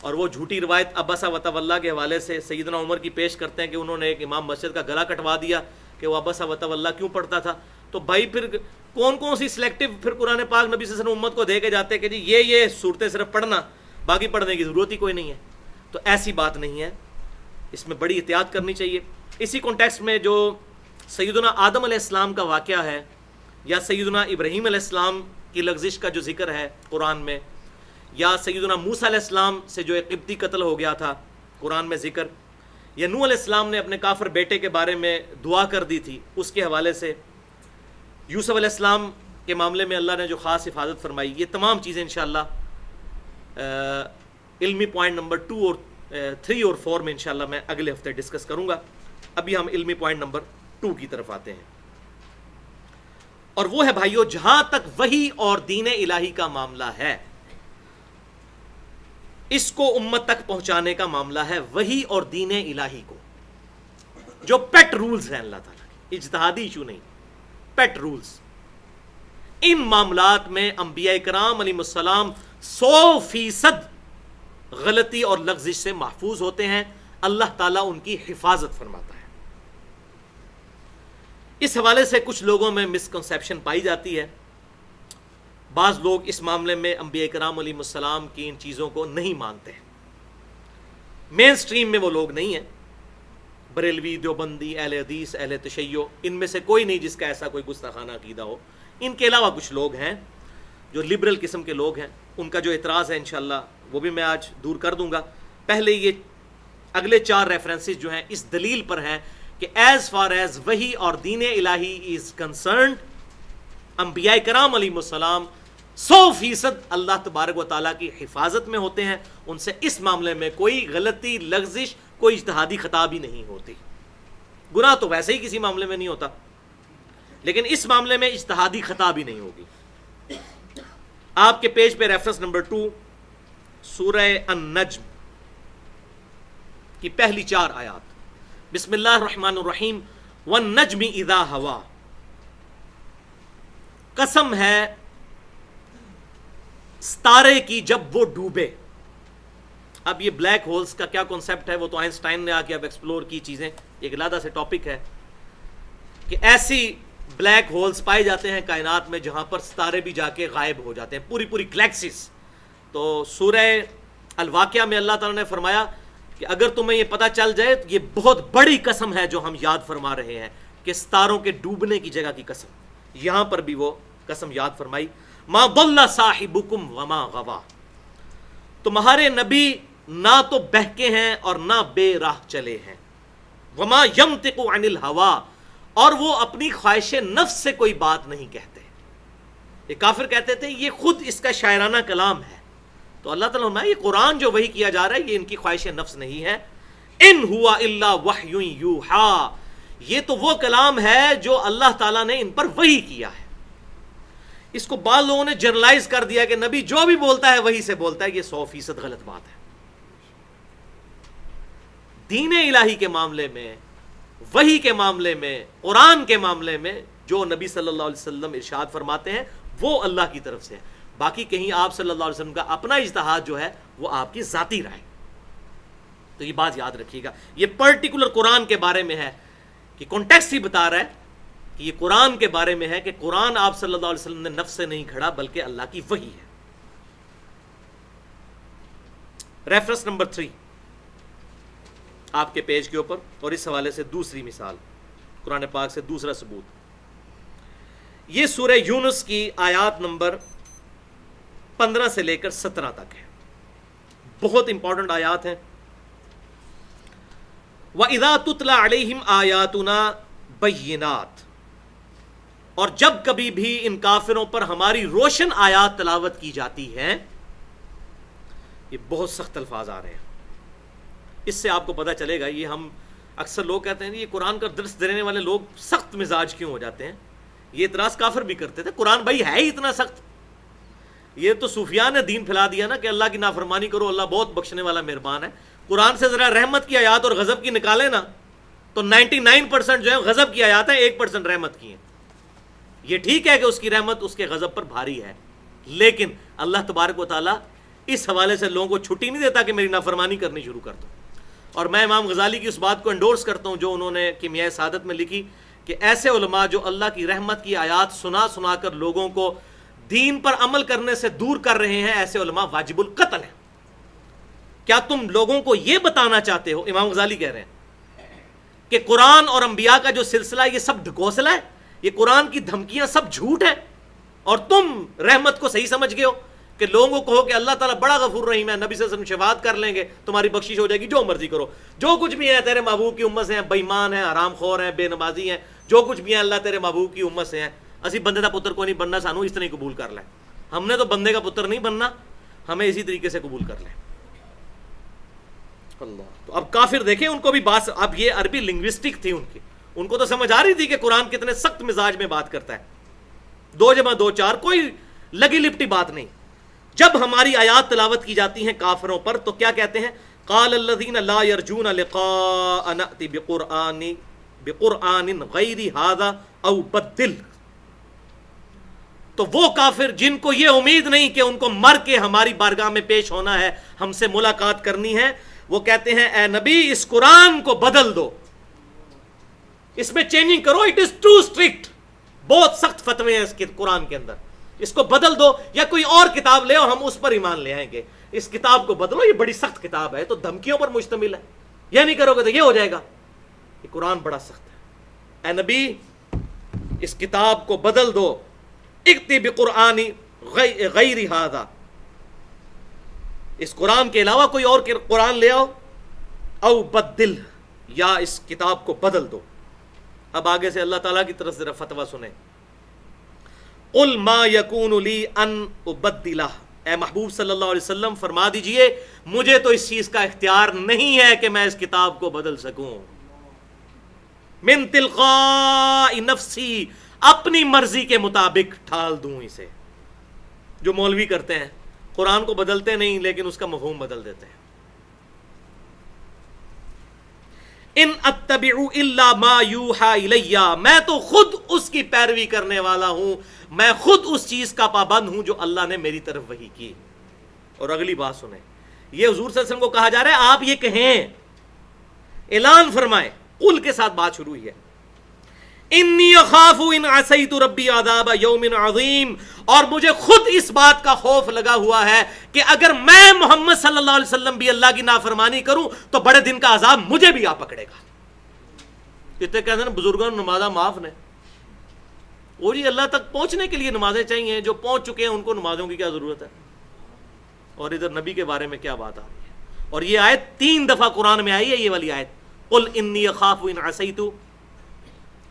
اور وہ جھوٹی روایت عبسہ وتولیٰ کے حوالے سے سیدنا عمر کی پیش کرتے ہیں کہ انہوں نے ایک امام مسجد کا گلا کٹوا دیا کہ وہ عبسہ وتولیٰ کیوں پڑھتا تھا. تو بھائی پھر کون کون سی سلیکٹیو پھر قرآن پاک نبی صلی اللہ علیہ وسلم امت کو دے کے جاتے ہیں کہ جی یہ صورتیں صرف پڑھنا, باقی پڑھنے کی ضرورت ہی کوئی نہیں ہے. تو ایسی بات نہیں ہے, اس میں بڑی احتیاط کرنی چاہیے. اسی کانٹیکسٹ میں جو سیدنا آدم علیہ السلام کا واقعہ ہے, یا سیدنا ابراہیم علیہ السلام کی لغزش کا جو ذکر ہے قرآن میں, یا سیدنا موسیٰ علیہ السلام سے جو ایک قبطی قتل ہو گیا تھا قرآن میں ذکر, یا نوح علیہ السلام نے اپنے کافر بیٹے کے بارے میں دعا کر دی تھی اس کے حوالے سے, یوسف علیہ السلام کے معاملے میں اللہ نے جو خاص حفاظت فرمائی, یہ تمام چیزیں انشاءاللہ علمی پوائنٹ نمبر 2 اور 3 اور 4 میں انشاءاللہ میں اگلے ہفتے ڈسکس کروں گا. ابھی ہم علمی پوائنٹ نمبر 2 کی طرف آتے ہیں, اور وہ ہے بھائیو جہاں تک وحی اور دین الہی کا معاملہ ہے, اس کو امت تک پہنچانے کا معاملہ ہے وحی اور دین الہی کو, جو پیٹ رولز ہیں اللہ تعالیٰ کے, اجتہادی ایشو نہیں, پیٹ رولز. ان معاملات میں انبیاء کرام علیہ السلام 100% غلطی اور لغزش سے محفوظ ہوتے ہیں, اللہ تعالیٰ ان کی حفاظت فرماتا ہے. اس حوالے سے کچھ لوگوں میں مسکنسیپشن پائی جاتی ہے. بعض لوگ اس معاملے میں انبیاء کرام علیہ السلام کی ان چیزوں کو نہیں مانتے. مین سٹریم میں وہ لوگ نہیں ہیں, بریلوی, دیوبندی, اہل حدیث, اہل تشیع, ان میں سے کوئی نہیں جس کا ایسا کوئی گستاخانہ عقیدہ ہو. ان کے علاوہ کچھ لوگ ہیں جو لبرل قسم کے لوگ ہیں, ان کا جو اعتراض ہے انشاءاللہ وہ بھی میں آج دور کر دوں گا. پہلے یہ اگلے 4 ریفرنسز جو ہیں اس دلیل پر ہیں کہ ایز فار ایز وحی اور دین الہی از کنسرنڈ, انبیاء کرام علیہ السلام 100% اللہ تبارک و تعالیٰ کی حفاظت میں ہوتے ہیں, ان سے اس معاملے میں کوئی غلطی, لغزش, کوئی اجتہادی خطا بھی نہیں ہوتی. گناہ تو ویسے ہی کسی معاملے میں نہیں ہوتا، لیکن اس معاملے میں اجتہادی خطا بھی نہیں ہوگی۔ آپ کے پیج پہ ریفرنس نمبر 2 سورہ النجم کی پہلی 4 آیات۔ بسم اللہ الرحمن الرحیم، والنجم اذا ہوا، قسم ہے ستارے کی جب وہ ڈوبے۔ اب یہ بلیک ہولز کا کیا کنسپٹ ہے وہ تو آئنسٹائن نے آ کے اب ایکسپلور کی چیزیں، ایک علیحدہ سے ٹاپک ہے کہ ایسی بلیک ہولز پائے جاتے ہیں کائنات میں جہاں پر ستارے بھی جا کے غائب ہو جاتے ہیں، پوری پوری گلیکسیز۔ تو سورہ الواقعہ میں اللہ تعالیٰ نے فرمایا کہ اگر تمہیں یہ پتہ چل جائے تو یہ بہت بڑی قسم ہے جو ہم یاد فرما رہے ہیں کہ ستاروں کے ڈوبنے کی جگہ کی قسم، یہاں پر بھی وہ قسم یاد فرمائی۔ ما ضل صاحبکم وما غوا، تمہارے نبی نہ تو بہکے ہیں اور نہ بے راہ چلے ہیں۔ وما ینطق عن الہوا، اور وہ اپنی خواہش نفس سے کوئی بات نہیں کہتے۔ یہ کافر کہتے تھے یہ خود اس کا شاعرانہ کلام ہے، تو اللہ تعالیٰ نے یہ قرآن جو وحی کیا جا رہا ہے یہ ان کی خواہش نفس نہیں ہے۔ ان ہوا الا وحی یوحا، یہ تو وہ کلام ہے جو اللہ تعالیٰ نے ان پر وحی کیا ہے۔ اس کو بعض لوگوں نے جنرلائز کر دیا کہ نبی جو بھی بولتا ہے وحی سے بولتا ہے، یہ 100% غلط بات ہے۔ دین الہی کے معاملے میں، وحی کے معاملے میں، قرآن کے معاملے میں جو نبی صلی اللہ علیہ وسلم ارشاد فرماتے ہیں وہ اللہ کی طرف سے ہے، باقی کہیں آپ صلی اللہ علیہ وسلم کا اپنا اجتہاد جو ہے وہ آپ کی ذاتی رائے۔ تو یہ بات یاد رکھیے گا، یہ پرٹیکولر قرآن کے بارے میں ہے کہ کانٹیکسٹ ہی بتا رہا ہے کہ یہ قرآن کے بارے میں ہے کہ قرآن آپ صلی اللہ علیہ وسلم نے نفس سے نہیں کھڑا بلکہ اللہ کی وحی ہے۔ ریفرنس نمبر 3 آپ کے پیج کے اوپر، اور اس حوالے سے دوسری مثال قرآن پاک سے دوسرا ثبوت، یہ سورہ یونس کی آیات نمبر 15 سے لے کر 17 تک ہے، بہت امپورٹنٹ آیات ہیں۔ وَإِذَا تُتْلَى عَلَيْهِمْ آيَاتُنَا بَيِّنَاتٍ، اور جب کبھی بھی ان کافروں پر ہماری روشن آیات تلاوت کی جاتی ہیں، یہ بہت سخت الفاظ آ رہے ہیں، اس سے آپ کو پتہ چلے گا، یہ ہم اکثر لوگ کہتے ہیں یہ قرآن کا درس دینے والے لوگ سخت مزاج کیوں ہو جاتے ہیں، یہ اعتراض کافر بھی کرتے تھے، قرآن بھائی ہے ہی اتنا سخت، یہ تو صوفیاء نے دین پھیلا دیا نا کہ اللہ کی نافرمانی کرو، اللہ بہت بخشنے والا مہربان ہے۔ قرآن سے ذرا رحمت کی آیات اور غضب کی نکالے نا تو 99% جو ہے غضب کی آیات ہیں، 1% رحمت کی ہیں۔ یہ ٹھیک ہے کہ اس کی رحمت اس کے غضب پر بھاری ہے، لیکن اللہ تبارک و تعالیٰ اس حوالے سے لوگوں کو چھٹی نہیں دیتا کہ میری نافرمانی کرنی شروع کر دو۔ اور میں امام غزالی کی اس بات کو انڈورس کرتا ہوں جو انہوں نے کیمیائے سعادت میں لکھی کہ ایسے علماء جو اللہ کی رحمت کی آیات سنا سنا کر لوگوں کو دین پر عمل کرنے سے دور کر رہے ہیں، ایسے علماء واجب القتل ہیں۔ کیا تم لوگوں کو یہ بتانا چاہتے ہو، امام غزالی کہہ رہے ہیں کہ قرآن اور انبیاء کا جو سلسلہ ہے یہ سب ڈھکوسلا ہے، یہ قرآن کی دھمکیاں سب جھوٹ ہے، اور تم رحمت کو صحیح سمجھ گئے ہو کہ لوگوں کو کہو کہ اللہ تعالیٰ بڑا غفور رحیم ہے، نبی صلی اللہ علیہ وسلم شفاعت کر لیں گے، تمہاری بخشش ہو جائے گی، جو مرضی کرو، جو کچھ بھی ہے تیرے محبوب کی امت سے ہیں، بے ایمان ہیں، حرام خور ہیں، بے نمازی ہیں، جو کچھ بھی ہیں اللہ تیرے محبوب کی امت سے ہیں، اسی بندے کا پتر کو نہیں بننا، سانو اس طرح ہی قبول کر لیں، ہم نے تو بندے کا پتر نہیں بننا، ہمیں اسی طریقے سے قبول کر لیں۔ اللہ، تو اب کافر دیکھیں ان کو بھی بات، اب یہ عربی لنگوسٹک تھی ان کو تو سمجھ آ رہی تھی کہ قرآن کتنے سخت مزاج میں بات کرتا ہے، 2 × 2 = 4، کوئی لگی لپٹی بات نہیں۔ جب ہماری آیات تلاوت کی جاتی ہیں کافروں پر تو کیا کہتے ہیں؟ قال الذین لا یرجون لقاء نأتی بقرآن غیر ھذا او بدل، تو وہ کافر جن کو یہ امید نہیں کہ ان کو مر کے ہماری بارگاہ میں پیش ہونا ہے، ہم سے ملاقات کرنی ہے، وہ کہتے ہیں اے نبی اس قرآن کو بدل دو، اس میں چینجنگ کرو، اٹ از ٹو اسٹرکٹ، بہت سخت فتوے ہیں اس کے قرآن کے اندر، اس کو بدل دو یا کوئی اور کتاب لے آؤ، ہم اس پر ایمان لے آئیں گے، اس کتاب کو بدلو، یہ بڑی سخت کتاب ہے، تو دھمکیوں پر مشتمل ہے، یہ نہیں کرو گے تو یہ ہو جائے گا، یہ قرآن بڑا سخت ہے، اے نبی اس کتاب کو بدل دو، اکتی بقرآن غیر ھذا، اس قرآن کے علاوہ کوئی اور قرآن لے آؤ، او بدل، یا اس کتاب کو بدل دو۔ اب آگے سے اللہ تعالیٰ کی طرف ذرا فتویٰ سنیں، قل ما یکون لی ان ابدلہ، اے محبوب صلی اللہ علیہ وسلم فرما دیجئے مجھے تو اس چیز کا اختیار نہیں ہے کہ میں اس کتاب کو بدل سکوں، من تلقاء نفسی، اپنی مرضی کے مطابق ڈھال دوں اسے. جو مولوی کرتے ہیں، قرآن کو بدلتے نہیں لیکن اس کا مفہوم بدل دیتے ہیں. ان اتبع الا ما یوحى الی، میں تو خود اس کی پیروی کرنے والا ہوں، میں خود اس چیز کا پابند ہوں جو اللہ نے میری طرف وحی کی. اور اگلی بات سنیں، یہ حضور صلی اللہ علیہ وسلم کو کہا جا رہا ہے آپ یہ کہیں، اعلان فرمائیں. قل کے ساتھ بات شروع ہوئی ہے. انی اخاف ان عصیت ربی عذاب یوم عظیم، اور مجھے خود اس بات کا خوف لگا ہوا ہے کہ اگر میں محمد صلی اللہ علیہ وسلم بھی اللہ کی نافرمانی کروں تو بڑے دن کا عذاب مجھے بھی آ پکڑے گا. کتنے کہتے ہیں بزرگوں نے نمازاں معاف نے، وہ جی اللہ تک پہنچنے کے لیے نمازیں چاہیے، جو پہنچ چکے ہیں ان کو نمازوں کی کیا ضرورت ہے. اور ادھر نبی کے بارے میں کیا بات آ رہی ہے. اور یہ آیت 3 دفعہ قرآن میں آئی ہے، یہ والی آیت، قل انی اخاف ان عصیت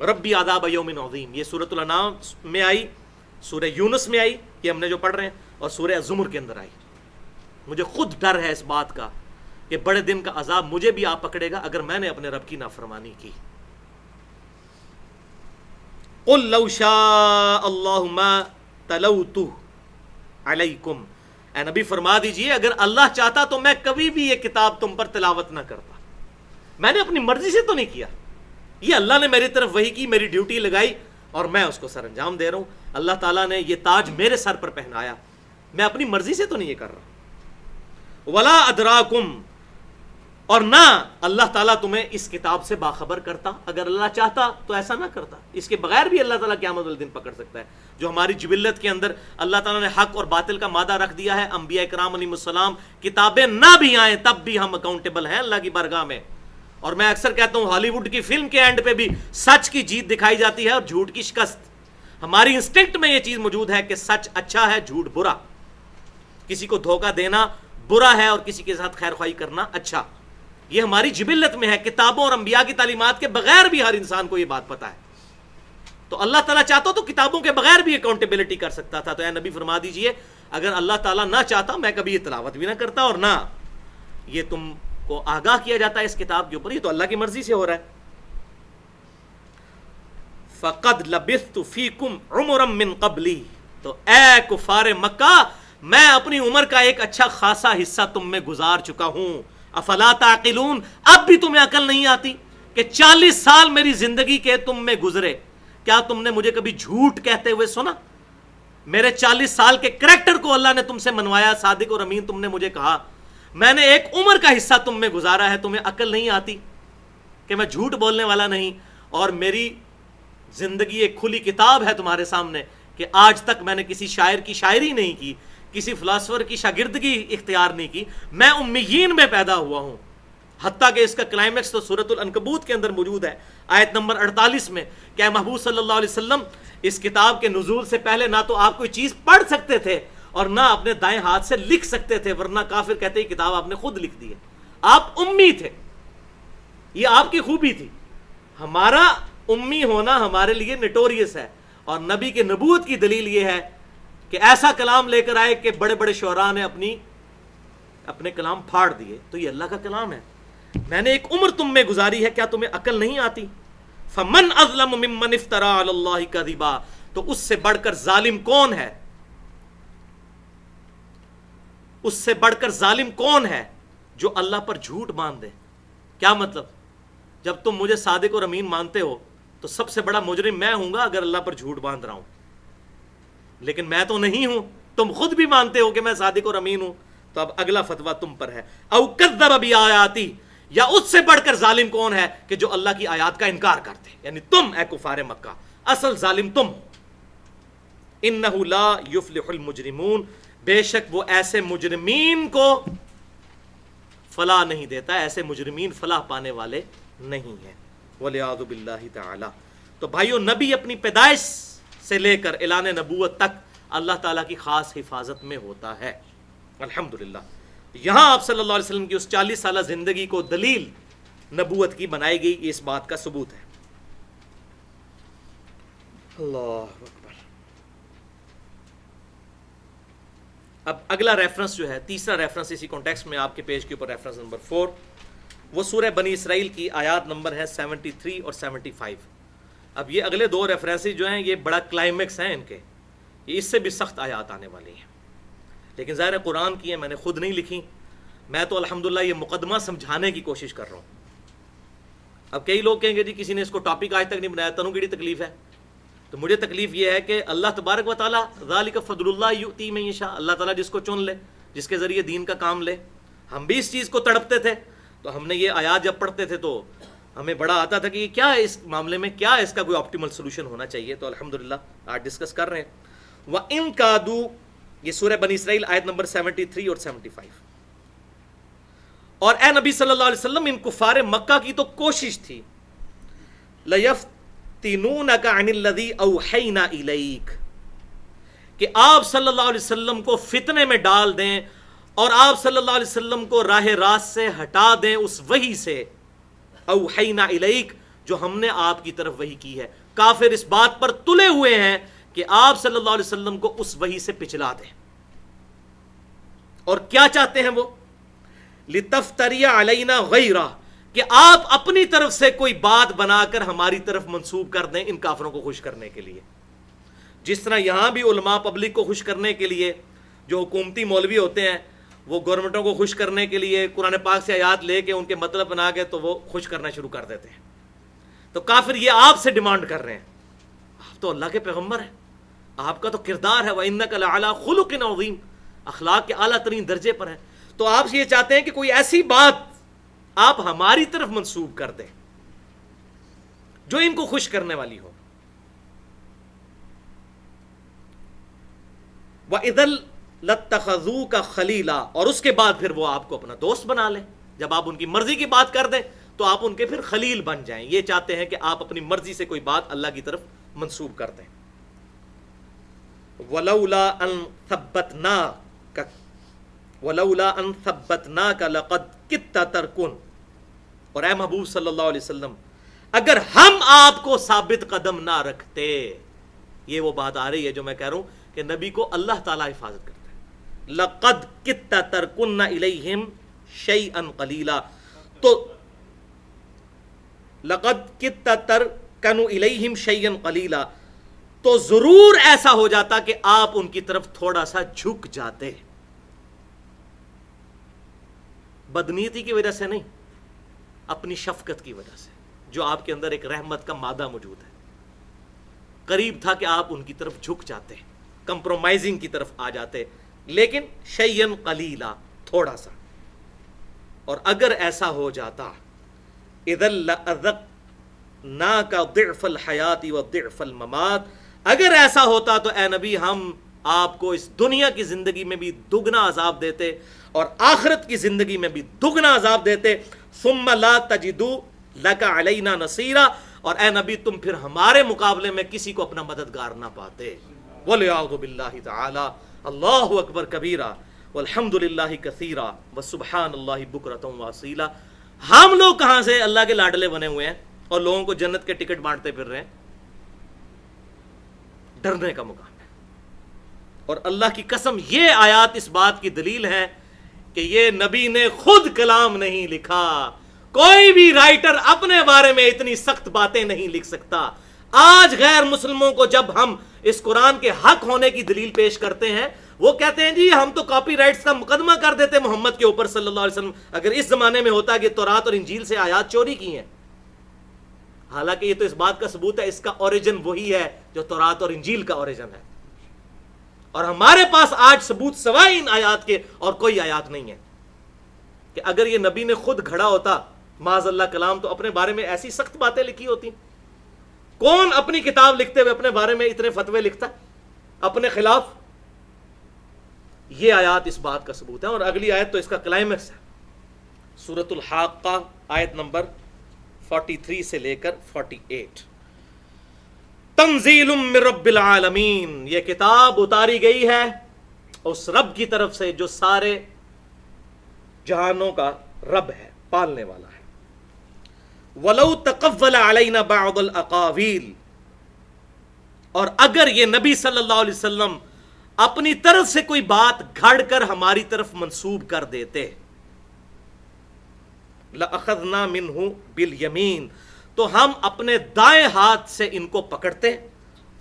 ربی عذاب یوم عظیم. یہ سورۃ الانعام میں آئی، سورہ یونس میں آئی، یہ ہم نے جو پڑھ رہے ہیں، اور سورہ زمر کے اندر آئی. مجھے خود ڈر ہے اس بات کا کہ بڑے دن کا عذاب مجھے بھی آ پکڑے گا اگر میں نے اپنے رب کی نافرمانی کی. قل لو شاء اللہ ما تلوتہ علیکم، اے نبی فرما دیجئے اگر اللہ چاہتا تو میں کبھی بھی یہ کتاب تم پر تلاوت نہ کرتا. میں نے اپنی مرضی سے تو نہیں کیا، یہ اللہ نے میری طرف وحی کی، میری ڈیوٹی لگائی اور میں اس کو سر انجام دے رہا ہوں. اللہ تعالیٰ نے یہ تاج میرے سر پر پہنایا، میں اپنی مرضی سے تو نہیں یہ کر رہا. ولا ادراکم، اور نہ اللہ تعالیٰ تمہیں اس کتاب سے باخبر کرتا. اگر اللہ چاہتا تو ایسا نہ کرتا. اس کے بغیر بھی اللہ تعالیٰ قیامت والے دن پکڑ سکتا ہے. جو ہماری جبلت کے اندر اللہ تعالیٰ نے حق اور باطل کا مادہ رکھ دیا ہے، انبیاء کرام علیہ السلام کتابیں نہ بھی آئیں تب بھی ہم اکاؤنٹیبل ہیں اللہ کی بارگاہ میں. اور میں اکثر کہتا ہوں ہالی ووڈ کی فلم کے اینڈ پہ بھی سچ کی جیت دکھائی جاتی ہے اور جھوٹ کی شکست. ہماری انسٹنکٹ میں یہ چیز موجود ہے کہ سچ اچھا ہے، جھوٹ برا. کسی کو دھوکہ دینا برا ہے اور کسی کے ساتھ خیر خواہی کرنا اچھا. یہ ہماری جبلت میں ہے. کتابوں اور انبیاء کی تعلیمات کے بغیر بھی ہر انسان کو یہ بات پتا ہے. تو اللہ تعالیٰ چاہتا تو کتابوں کے بغیر بھی اکاؤنٹیبلٹی کر سکتا تھا. تو اے نبی فرما دیجئے اگر اللہ تعالیٰ نہ چاہتا میں کبھی یہ تلاوت بھی نہ کرتا اور نہ یہ تم کو آگاہ کیا جاتا ہے اس کتاب کے اوپر. یہ تو اللہ کی مرضی سے ہو رہا ہے. فَقَدْ لَبِثْتُ فِيكُمْ عُمُرًا مِّن قَبْلِي، تو اے کفار مکہ میں اپنی عمر کا ایک اچھا خاصا حصہ تم میں گزار چکا ہوں. افلا تعقلون، اب بھی تمہیں عقل نہیں آتی کہ 40 سال میری زندگی کے تم میں گزرے، کیا تم نے مجھے کبھی جھوٹ کہتے ہوئے سنا؟ میرے 40 سال کے کریکٹر کو اللہ نے تم سے منوایا، صادق اور امین تم نے مجھے کہا. میں نے ایک عمر کا حصہ تم میں گزارا ہے، تمہیں عقل نہیں آتی کہ میں جھوٹ بولنے والا نہیں. اور میری زندگی ایک کھلی کتاب ہے تمہارے سامنے کہ آج تک میں نے کسی شاعر کی شاعری نہیں کی، کسی فلاسفر کی شاگردگی اختیار نہیں کی. میں امیین میں پیدا ہوا ہوں. حتیٰ کہ اس کا کلائمیکس تو سورۃ العنکبوت کے اندر موجود ہے، آیت نمبر 48 میں، کہ اے محبوب صلی اللہ علیہ وسلم اس کتاب کے نزول سے پہلے نہ تو آپ کوئی چیز پڑھ سکتے تھے اور نہ اپنے دائیں ہاتھ سے لکھ سکتے تھے، ورنہ کافر کہتے ہیں کتاب آپ نے خود لکھ دی ہے. آپ امی تھے، یہ آپ کی خوبی تھی. ہمارا امی ہونا ہمارے لیے نٹوریس ہے، اور نبی کے نبوت کی دلیل یہ ہے کہ ایسا کلام لے کر آئے کہ بڑے بڑے شعراء نے اپنے کلام پھاڑ دیے. تو یہ اللہ کا کلام ہے. میں نے ایک عمر تم میں گزاری ہے، کیا تمہیں عقل نہیں آتی؟ فمن اظلم ممن افترى علی اللہ کذبا، تو اس سے بڑھ کر ظالم کون ہے؟ اس سے بڑھ کر ظالم کون ہے جو اللہ پر جھوٹ باندھ دے؟ کیا مطلب؟ جب تم مجھے صادق اور امین مانتے ہو تو سب سے بڑا مجرم میں ہوں گا اگر اللہ پر جھوٹ باندھ رہا ہوں. لیکن میں تو نہیں ہوں، تم خود بھی مانتے ہو کہ میں صادق اور امین ہوں. تو اب اگلا فتویٰ تم پر ہے. او کذب بآیاتی، یا اس سے بڑھ کر ظالم کون ہے کہ جو اللہ کی آیات کا انکار کرتے، یعنی تم اے کفار مکہ، اصل ظالم تم. انہ لا یفلح المجرمون، بے شک وہ ایسے مجرمین کو فلاح نہیں دیتا، ایسے مجرمین فلاح پانے والے نہیں ہیں. والعیاذ باللہ تعالی. تو بھائیو، نبی اپنی پیدائش سے لے کر اعلان نبوت تک اللہ تعالیٰ کی خاص حفاظت میں ہوتا ہے. الحمدللہ. یہاں آپ صلی اللہ علیہ وسلم کی اس 40 سالہ زندگی کو دلیل نبوت کی بنائی گئی، یہ اس بات کا ثبوت ہے. اللہ اکبر. اب اگلا ریفرنس جو ہے، تیسرا ریفرنس اسی کانٹیکسٹ میں آپ کے پیج کے اوپر ریفرنس نمبر 4، وہ سورہ بنی اسرائیل کی آیات نمبر ہے 73 اور 75. اب یہ اگلے دو ریفرنسز جو ہیں یہ بڑا کلائمیکس ہیں ان کے، یہ اس سے بھی سخت آیات آنے والی ہیں، لیکن ظاہر قرآن کی ہیں، میں نے خود نہیں لکھی، میں تو الحمدللہ یہ مقدمہ سمجھانے کی کوشش کر رہا ہوں. اب کئی لوگ کہیں گے جی کسی نے اس کو ٹاپک آج تک نہیں بنایا، تنوں کیڑی تکلیف ہے؟ تو مجھے تکلیف یہ ہے کہ اللہ تبارک و تعالیٰ ذالک فضل اللہ یؤتی من یشاء، اللہ تعالیٰ جس کو چن لے، جس کے ذریعے دین کا کام لے. ہم بھی اس چیز کو تڑپتے تھے، تو ہم نے یہ آیات جب پڑھتے تھے تو ہمیں بڑا آتا تھا کہ یہ کیا ہے، اس معاملے میں کیا ہے، اس کا کوئی آپٹیمل سولوشن ہونا چاہیے. تو الحمدللہ آج ڈسکس کر رہے ہیں. وَإِن كَادُوا، یہ سورہ بنی اسرائیل آیت نمبر 73 اور 75. اور اے نبی صلی اللہ علیہ وسلم، ان کفار مکہ کی تو کوشش تھی لَيَفْتِنُونَكَ عَنِ الَّذِي أَوْحَيْنَا إِلَيْكَ، کہ آپ صلی اللہ علیہ وسلم کو فتنے میں ڈال دیں اور آپ صلی اللہ علیہ وسلم کو راہ راست سے ہٹا دیں اس وحی سے، اوحینا الیک، جو ہم نے آپ کی طرف وحی کی ہے. کافر اس بات پر تلے ہوئے ہیں کہ آپ صلی اللہ علیہ وسلم کو اس وحی سے پچھلا دیں. اور کیا چاہتے ہیں وہ؟ لِتَفْتَرِيَ عَلَيْنَا غَيْرَهُ، کہ آپ اپنی طرف سے کوئی بات بنا کر ہماری طرف منسوب کر دیں ان کافروں کو خوش کرنے کے لیے. جس طرح یہاں بھی علماء پبلک کو خوش کرنے کے لیے، جو حکومتی مولوی ہوتے ہیں وہ گورنمنٹوں کو خوش کرنے کے لیے قرآن پاک سے آیات لے کے ان کے مطلب بنا کے تو وہ خوش کرنا شروع کر دیتے ہیں. تو کافر یہ آپ سے ڈیمانڈ کر رہے ہیں، آپ تو اللہ کے پیغمبر ہیں، آپ کا تو کردار ہے وَإِنَّكَ لَعَلَىٰ خُلُقٍ عَظِيمٍ، اخلاق کے اعلیٰ ترین درجے پر ہیں. تو آپ یہ چاہتے ہیں کہ کوئی ایسی بات آپ ہماری طرف منسوب کر دیں جو ان کو خوش کرنے والی ہو. وَإِذَا لَاتَّخَذُوكَ خَلِيلًا، اور اس کے بعد پھر وہ آپ کو اپنا دوست بنا لیں. جب آپ ان کی مرضی کی بات کر دیں تو آپ ان کے پھر خلیل بن جائیں. یہ چاہتے ہیں کہ آپ اپنی مرضی سے کوئی بات اللہ کی طرف منسوب کر دیں. وَلَوْلَا أَن ثَبَّتْنَاكَ لَقَدْ كِدتَّ تَرْكُنُ، اور اے محبوب صلی اللہ علیہ وسلم، اگر ہم آپ کو ثابت قدم نہ رکھتے، یہ وہ بات آ رہی ہے جو میں کہہ رہا ہوں کہ نبی کو اللہ تعالیٰ حفاظت کرتا ہے. لَقَدْ كِدتَّ تَرْكُنَّ إِلَيْهِمْ شَيْئًا قَلِيلًا، تو لَقَدْ كِدتَّ تَرْكَنُ إِلَيْهِمْ شَيْئًا قَلِيلًا، تو ضرور ایسا ہو جاتا کہ آپ ان کی طرف تھوڑا سا جھک جاتے. بدنیتی کی وجہ سے نہیں، اپنی شفقت کی وجہ سے، جو آپ کے اندر ایک رحمت کا مادہ موجود ہے. قریب تھا کہ آپ ان کی طرف جھک جاتے، کمپرومائزنگ کی طرف آ جاتے، لیکن شیئن قلیلا، تھوڑا سا. اور اگر ایسا ہو جاتا اذا لأذقناک ضعف الحیات وضعف الممات، اگر ایسا ہوتا تو اے نبی ہم آپ کو اس دنیا کی زندگی میں بھی دگنا عذاب دیتے اور آخرت کی زندگی میں بھی دگنا عذاب دیتے. ثم لا تجدوا لک علینا نصیرا، اور اے نبی تم پھر ہمارے مقابلے میں کسی کو اپنا مددگار نہ پاتے. وَلِعَوْذُ بِاللَّهِ تَعَالَى، اللہ اکبر کبیرہ والحمد للہ کثیرہ وسبحان اللہ بکرۃ واسیلہ. ہم لوگ کہاں سے اللہ کے لاڈلے بنے ہوئے ہیں اور لوگوں کو جنت کے ٹکٹ بانٹتے پھر رہے ہیں؟ ڈرنے کا مقام ہے. اور اللہ کی قسم یہ آیات اس بات کی دلیل ہے کہ یہ نبی نے خود کلام نہیں لکھا. کوئی بھی رائٹر اپنے بارے میں اتنی سخت باتیں نہیں لکھ سکتا. آج غیر مسلموں کو جب ہم اس قرآن کے حق ہونے کی دلیل پیش کرتے ہیں، وہ کہتے ہیں جی ہم تو کاپی رائٹس کا مقدمہ کر دیتے محمد کے اوپر صلی اللہ علیہ وسلم اگر اس زمانے میں ہوتا کہ تورات اور انجیل سے آیات چوری کی ہیں. حالانکہ یہ تو اس بات کا ثبوت ہے اس کا اوریجن وہی ہے جو تورات اور انجیل کا اوریجن ہے. اور ہمارے پاس آج ثبوت سوائے ان آیات کے اور کوئی آیات نہیں ہے. کہ اگر یہ نبی نے خود گھڑا ہوتا معاذ اللہ کلام تو اپنے بارے میں ایسی سخت باتیں لکھی ہوتی. کون اپنی کتاب لکھتے ہوئے اپنے بارے میں اتنے فتوے لکھتا اپنے خلاف؟ یہ آیات اس بات کا ثبوت ہے. اور اگلی آیت تو اس کا کلائمیکس ہے، سورۃ الحاقہ آیت نمبر 43 سے لے کر 48. تنزیل من رب العالمین، یہ کتاب اتاری گئی ہے اس رب کی طرف سے جو سارے جہانوں کا رب ہے، پالنے والا ہے. وَلَوْ تَقَوَّلَ عَلَيْنَا بَعْضَ الْأَقَاوِيلِ، اور اگر یہ نبی صلی اللہ علیہ وسلم اپنی طرف سے کوئی بات گھڑ کر ہماری طرف منسوب کر دیتے، لَأَخَذْنَا مِنْهُ بِالْيَمِينِ، تو ہم اپنے دائیں ہاتھ سے ان کو پکڑتے،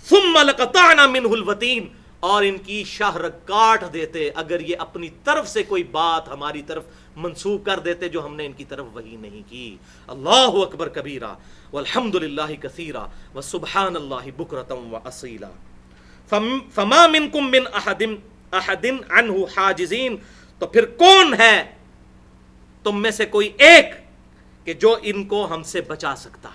ثُمَّ لَقَطَعْنَا مِنْهُ الْوَتِينَ، اور ان کی شاہ رگ کاٹ دیتے اگر یہ اپنی طرف سے کوئی بات ہماری طرف منسوب کر دیتے جو ہم نے ان کی طرف وحی نہیں کی۔ اللہ اکبر کبیرہ والحمد للہ کثیرہ وسبحان اللہ بکرۃ واصیلا۔ فما منکم من احد عنہ حاجزین، تو پھر کون ہے تم میں سے کوئی ایک کہ جو ان کو ہم سے بچا سکتا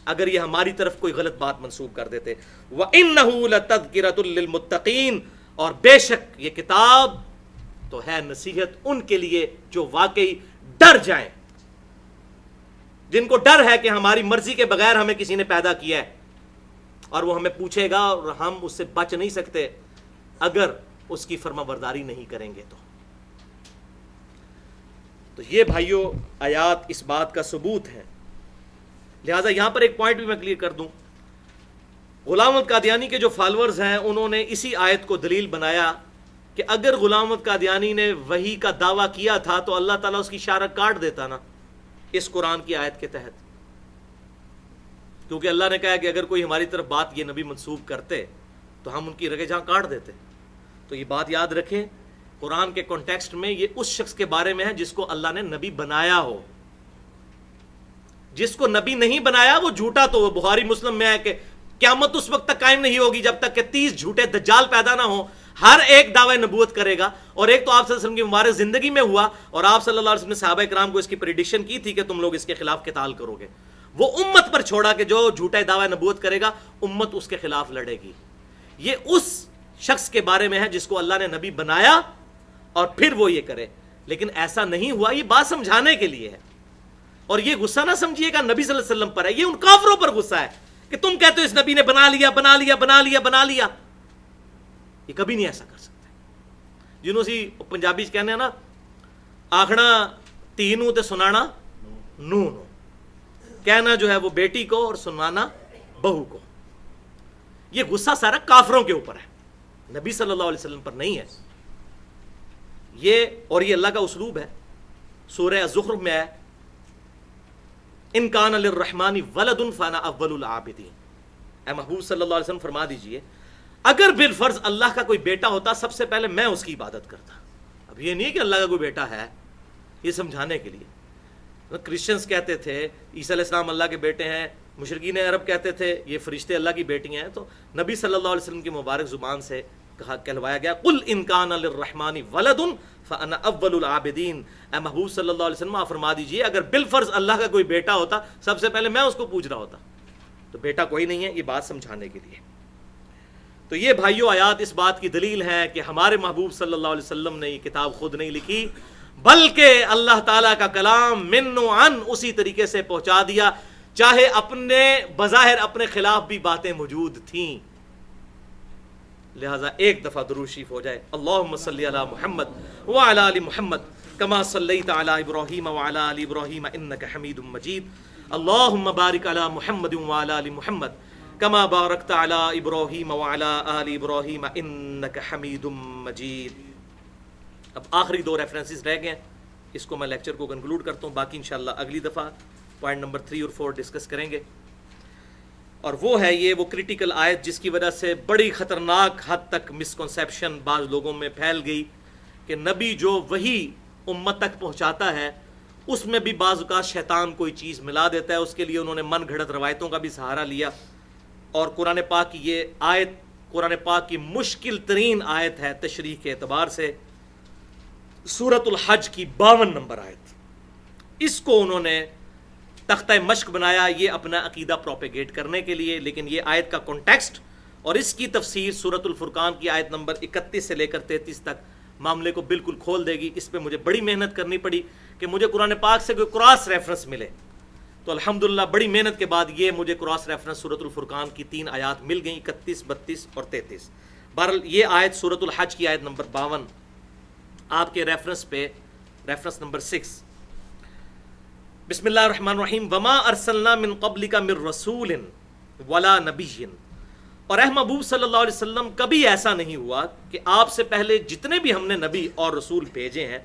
اگر یہ ہماری طرف کوئی غلط بات منسوب کر دیتے۔ وَإِنَّهُ لَتَذْكِرَةٌ لِّلْمُتَّقِينَ، اور بے شک یہ کتاب تو ہے نصیحت ان کے لیے جو واقعی ڈر جائیں، جن کو ڈر ہے کہ ہماری مرضی کے بغیر ہمیں کسی نے پیدا کیا ہے اور وہ ہمیں پوچھے گا اور ہم اس سے بچ نہیں سکتے اگر اس کی فرما برداری نہیں کریں گے۔ تو یہ بھائیوں آیات اس بات کا ثبوت ہے۔ لہٰذا یہاں پر ایک پوائنٹ بھی میں کلیئر کر دوں، غلام احمد قادیانی کے جو فالورز ہیں انہوں نے اسی آیت کو دلیل بنایا کہ اگر غلام احمد قادیانی نے وحی کا دعویٰ کیا تھا تو اللہ تعالیٰ اس کی شارہ کاٹ دیتا نا اس قرآن کی آیت کے تحت، کیونکہ اللہ نے کہا کہ اگر کوئی ہماری طرف بات یہ نبی منسوب کرتے تو ہم ان کی رگیں جہاں کاٹ دیتے۔ تو یہ بات یاد رکھیں، قرآن کے کانٹیکسٹ میں یہ اس شخص کے بارے میں ہے جس کو اللہ نے نبی بنایا ہو، جس کو نبی نہیں بنایا وہ جھوٹا تو وہ بخاری مسلم میں ہے کہ قیامت اس وقت تک قائم نہیں ہوگی جب تک کہ 30 جھوٹے دجال پیدا نہ ہوں، ہر ایک دعوی نبوت کرے گا، اور ایک تو آپ صلی اللہ علیہ وسلم کی مبارک زندگی میں ہوا اور آپ صلی اللہ علیہ وسلم نے صحابہ کرام کو اس کی پریڈکشن کی تھی کہ تم لوگ اس کے خلاف قتال کرو گے، وہ امت پر چھوڑا کہ جو جھوٹے دعوی نبوت کرے گا امت اس کے خلاف لڑے گی۔ یہ اس شخص کے بارے میں ہے جس کو اللہ نے نبی بنایا اور پھر وہ یہ کرے، لیکن ایسا نہیں ہوا۔ یہ بات سمجھانے کے لیے ہے، اور یہ غصہ نہ سمجھیے گا نبی صلی اللہ علیہ وسلم پر ہے، یہ ان کافروں پر غصہ ہے کہ تم کہتے ہو اس نبی نے بنا لیا بنا لیا بنا لیا بنا لیا۔ یہ کبھی نہیں ایسا کر سکتے۔ جنہوں سی پنجابی کہنے ہیں نا، آکھنا تی نو تے سنانا نو نو، کہنا جو ہے وہ بیٹی کو اور سنانا بہو کو۔ یہ غصہ سارا کافروں کے اوپر ہے، نبی صلی اللہ علیہ وسلم پر نہیں ہے یہ، اور یہ اللہ کا اسلوب ہے۔ سورہ الزخرف میں ہے ان کان للرحمن ولد فانا اول العابدین۔ اے محبوب صلی اللہ علیہ وسلم فرما دیجئے اگر بالفرض اللہ کا کوئی بیٹا ہوتا سب سے پہلے میں اس کی عبادت کرتا۔ اب یہ نہیں کہ اللہ کا کوئی بیٹا ہے، یہ سمجھانے کے لیے کرسچنز کہتے تھے عیسیٰ علیہ السلام اللہ کے بیٹے ہیں، مشرکین عرب کہتے تھے یہ فرشتے اللہ کی بیٹیاں ہیں، تو نبی صلی اللہ علیہ وسلم کی مبارک زبان سے کہلوایا گیا قل ان کان للرحمن ولد فانا اول العابدین۔ اے محبوب صلی اللہ علیہ وسلم آپ فرما دیجئے اگر بالفرض اللہ کا کوئی بیٹا ہوتا سب سے پہلے میں اس کو پوچھ رہا ہوتا، تو بیٹا کوئی نہیں ہے، یہ بات سمجھانے کے لیے۔ تو یہ بھائیوں آیات اس بات کی دلیل ہے کہ ہمارے محبوب صلی اللہ علیہ وسلم نے یہ کتاب خود نہیں لکھی، بلکہ اللہ تعالیٰ کا کلام من و عن اسی طریقے سے پہنچا دیا، چاہے اپنے بظاہر اپنے خلاف بھی باتیں موجود تھیں۔ لہٰذا ایک دفعہ درود شریف ہو جائے، اللہم صلی علی محمد وعلی آل محمد کما صلیت علی ابراہیم وعلی آل ابراہیم انک حمید مجید، اللہم بارک علی محمد وعلی آل محمد کما بارکت علی ابراہیم وعلی آل ابراہیم انک حمید مجید۔ اب آخری 2 ریفرنسز رہ گئے ہیں، اس کو میں لیکچر کو کنکلوڈ کرتا ہوں، باقی انشاءاللہ اگلی دفعہ پوائنٹ نمبر 3 اور 4 ڈسکس کریں گے، اور وہ ہے یہ وہ کریٹیکل آیت جس کی وجہ سے بڑی خطرناک حد تک مسکنسیپشن بعض لوگوں میں پھیل گئی کہ نبی جو وہی امت تک پہنچاتا ہے اس میں بھی بعض اوقات شیطان کوئی چیز ملا دیتا ہے، اس کے لیے انہوں نے من گھڑت روایتوں کا بھی سہارا لیا، اور قرآن پاک کی یہ آیت قرآن پاک کی مشکل ترین آیت ہے تشریح کے اعتبار سے، سورۃ الحج کی 52 نمبر آیت، اس کو انہوں نے تختہ مشق بنایا یہ اپنا عقیدہ پروپیگیٹ کرنے کے لیے، لیکن یہ آیت کا کانٹیکسٹ اور اس کی تفسیر سورۃ الفرقان کی آیت نمبر 31 سے لے کر 33 تک معاملے کو بالکل کھول دے گی۔ اس پہ مجھے بڑی محنت کرنی پڑی کہ مجھے قرآن پاک سے کوئی کراس ریفرنس ملے، تو الحمدللہ بڑی محنت کے بعد یہ مجھے کراس ریفرنس سورۃ الفرقان کی 3 آیات مل گئیں، 31، 32 اور 33۔ بہرحال یہ آیت سورۃ الحج کی آیت نمبر 52 آپ کے ریفرنس پہ ریفرنس نمبر 6، بسم اللہ الرحمن الرحیم، وما ارسلنا من قبلک من رسول ولا نبی، اور اے محبوب صلی اللہ علیہ وسلم کبھی ایسا نہیں ہوا کہ آپ سے پہلے جتنے بھی ہم نے نبی اور رسول بھیجے ہیں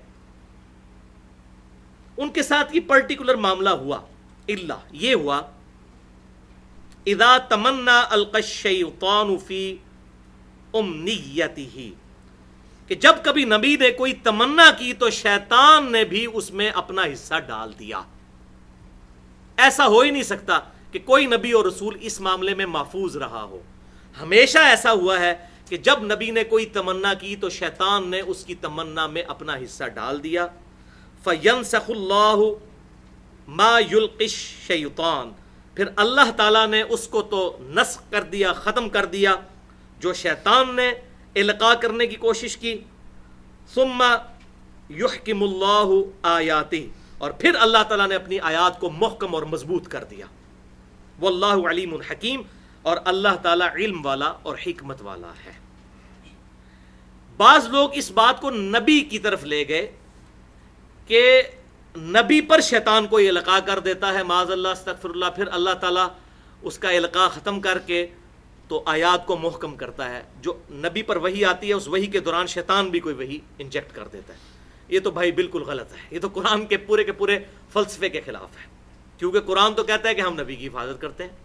ان کے ساتھ یہ پرٹیکولر معاملہ ہوا، اللہ یہ ہوا اذا تمنا القى الشیطان فی امنیتہ، کہ جب کبھی نبی نے کوئی تمنا کی تو شیطان نے بھی اس میں اپنا حصہ ڈال دیا۔ ایسا ہو ہی نہیں سکتا کہ کوئی نبی اور رسول اس معاملے میں محفوظ رہا ہو۔ ہمیشہ ایسا ہوا ہے کہ جب نبی نے کوئی تمنا کی تو شیطان نے اس کی تمنا میں اپنا حصہ ڈال دیا۔ فَيَنْسَخُ اللَّهُ مَا يُلْقِي الشَّيْطَانُ، پھر اللہ تعالیٰ نے اس کو تو نسخ کر دیا، ختم کر دیا جو شیطان نے القاء کرنے کی کوشش کی۔ ثُمَّ يُحْكِمُ اللَّهُ آيَاتِهِ، اور پھر اللہ تعالیٰ نے اپنی آیات کو محکم اور مضبوط کر دیا۔ واللہ علیم حکیم، اور اللہ تعالیٰ علم والا اور حکمت والا ہے۔ بعض لوگ اس بات کو نبی کی طرف لے گئے کہ نبی پر شیطان کو القاء کر دیتا ہے، معاذ اللہ استغفر اللہ، پھر اللہ تعالیٰ اس کا القاء ختم کر کے تو آیات کو محکم کرتا ہے۔ جو نبی پر وحی آتی ہے اس وحی کے دوران شیطان بھی کوئی وحی انجیکٹ کر دیتا ہے۔ یہ تو بھائی بالکل غلط ہے، یہ تو قرآن کے پورے فلسفے کے خلاف ہے، کیونکہ قرآن تو کہتا ہے کہ ہم نبی کی حفاظت کرتے ہیں۔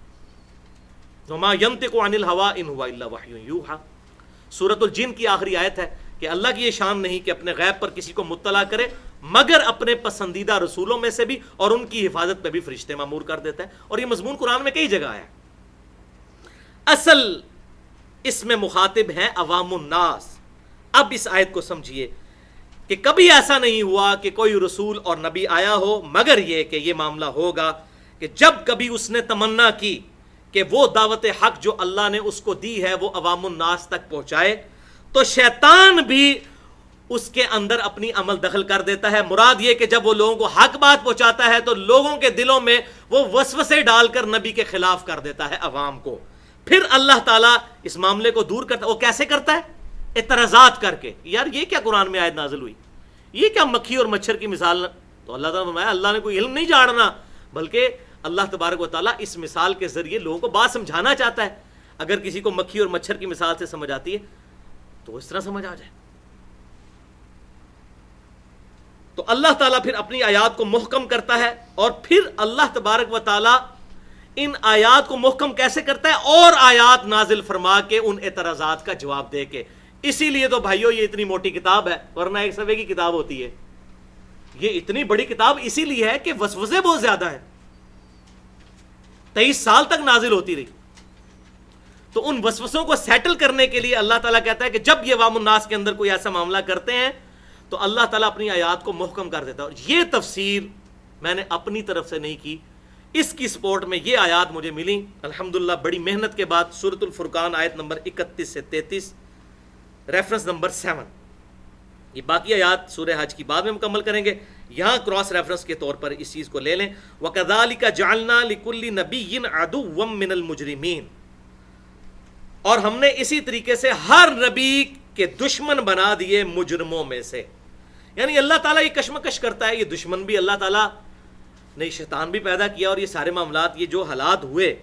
وما ينطق عن الهوى ان هو الا وحی یوحى، سورۃ الجن کی آخری آیت ہے کہ اللہ کی یہ شان نہیں کہ اپنے غیب پر کسی کو مطلع کرے مگر اپنے پسندیدہ رسولوں میں سے بھی، اور ان کی حفاظت میں بھی فرشتے مامور کر دیتا ہے، اور یہ مضمون قرآن میں کئی جگہ آیا ہے۔ اصل اس میں مخاطب ہیں عوام الناس۔ اب اس آیت کو سمجھیے کہ کبھی ایسا نہیں ہوا کہ کوئی رسول اور نبی آیا ہو، مگر یہ کہ یہ معاملہ ہوگا کہ جب کبھی اس نے تمنا کی کہ وہ دعوت حق جو اللہ نے اس کو دی ہے وہ عوام الناس تک پہنچائے، تو شیطان بھی اس کے اندر اپنی عمل دخل کر دیتا ہے۔ مراد یہ کہ جب وہ لوگوں کو حق بات پہنچاتا ہے تو لوگوں کے دلوں میں وہ وسوسے ڈال کر نبی کے خلاف کر دیتا ہے عوام کو۔ پھر اللہ تعالیٰ اس معاملے کو دور کرتا ہے۔ وہ کیسے کرتا ہے؟ اعتراضات کر کے، یار یہ کیا قرآن میں آیت نازل ہوئی، یہ کیا مکھی اور مچھر کی مثال؟ تو اللہ تعالیٰ نے فرمایا اللہ نے کوئی علم نہیں جھاڑنا، بلکہ اللہ تبارک و تعالیٰ اس مثال کے ذریعے لوگوں کو بات سمجھانا چاہتا ہے۔ اگر کسی کو مکھی اور مچھر کی مثال سے سمجھ آتی ہے تو اس طرح سمجھ آ جائے۔ تو اللہ تعالیٰ پھر اپنی آیات کو محکم کرتا ہے، اور پھر اللہ تبارک و تعالیٰ ان آیات کو محکم کیسے کرتا ہے؟ اور آیات نازل فرما کے ان اعتراضات کا جواب دے کے۔ اسی لیے تو بھائیو یہ اتنی موٹی کتاب ہے، ورنہ ایک صفحے کی کتاب ہوتی ہے۔ یہ اتنی بڑی کتاب اسی لیے ہے کہ وسوسے بہت زیادہ ہیں، 23 سال تک نازل ہوتی رہی۔ تو ان وسوسوں کو سیٹل کرنے کے لیے اللہ تعالیٰ کہتا ہے کہ جب یہ عوام الناس کے اندر کوئی ایسا معاملہ کرتے ہیں تو اللہ تعالیٰ اپنی آیات کو محکم کر دیتا ہے۔ اور یہ تفسیر میں نے اپنی طرف سے نہیں کی، اس کی سپورٹ میں یہ آیات مجھے ملی الحمدللہ بڑی محنت کے بعد۔ سورۃ الفرقان آیت نمبر 31 سے 33، ریفرنس نمبر 7۔ یہ باقی آیات سورہ حج کی بعد میں مکمل کریں گے، یہاں کراس ریفرنس کے طور پر اس چیز کو لے لیں۔ وَكَذَلِكَ جَعَلْنَا لِكُلِّ نَبِيٍّ عَدُوًّا مِّنَ الْمُجْرِمِينَ، اور ہم نے اسی طریقے سے ہر نبی کے دشمن بنا دیے مجرموں میں سے۔ یعنی اللہ تعالیٰ یہ کشمکش کرتا ہے، یہ دشمن بھی اللہ تعالیٰ نے شیطان بھی پیدا کیا، اور یہ سارے معاملات یہ جو حالات ہوئے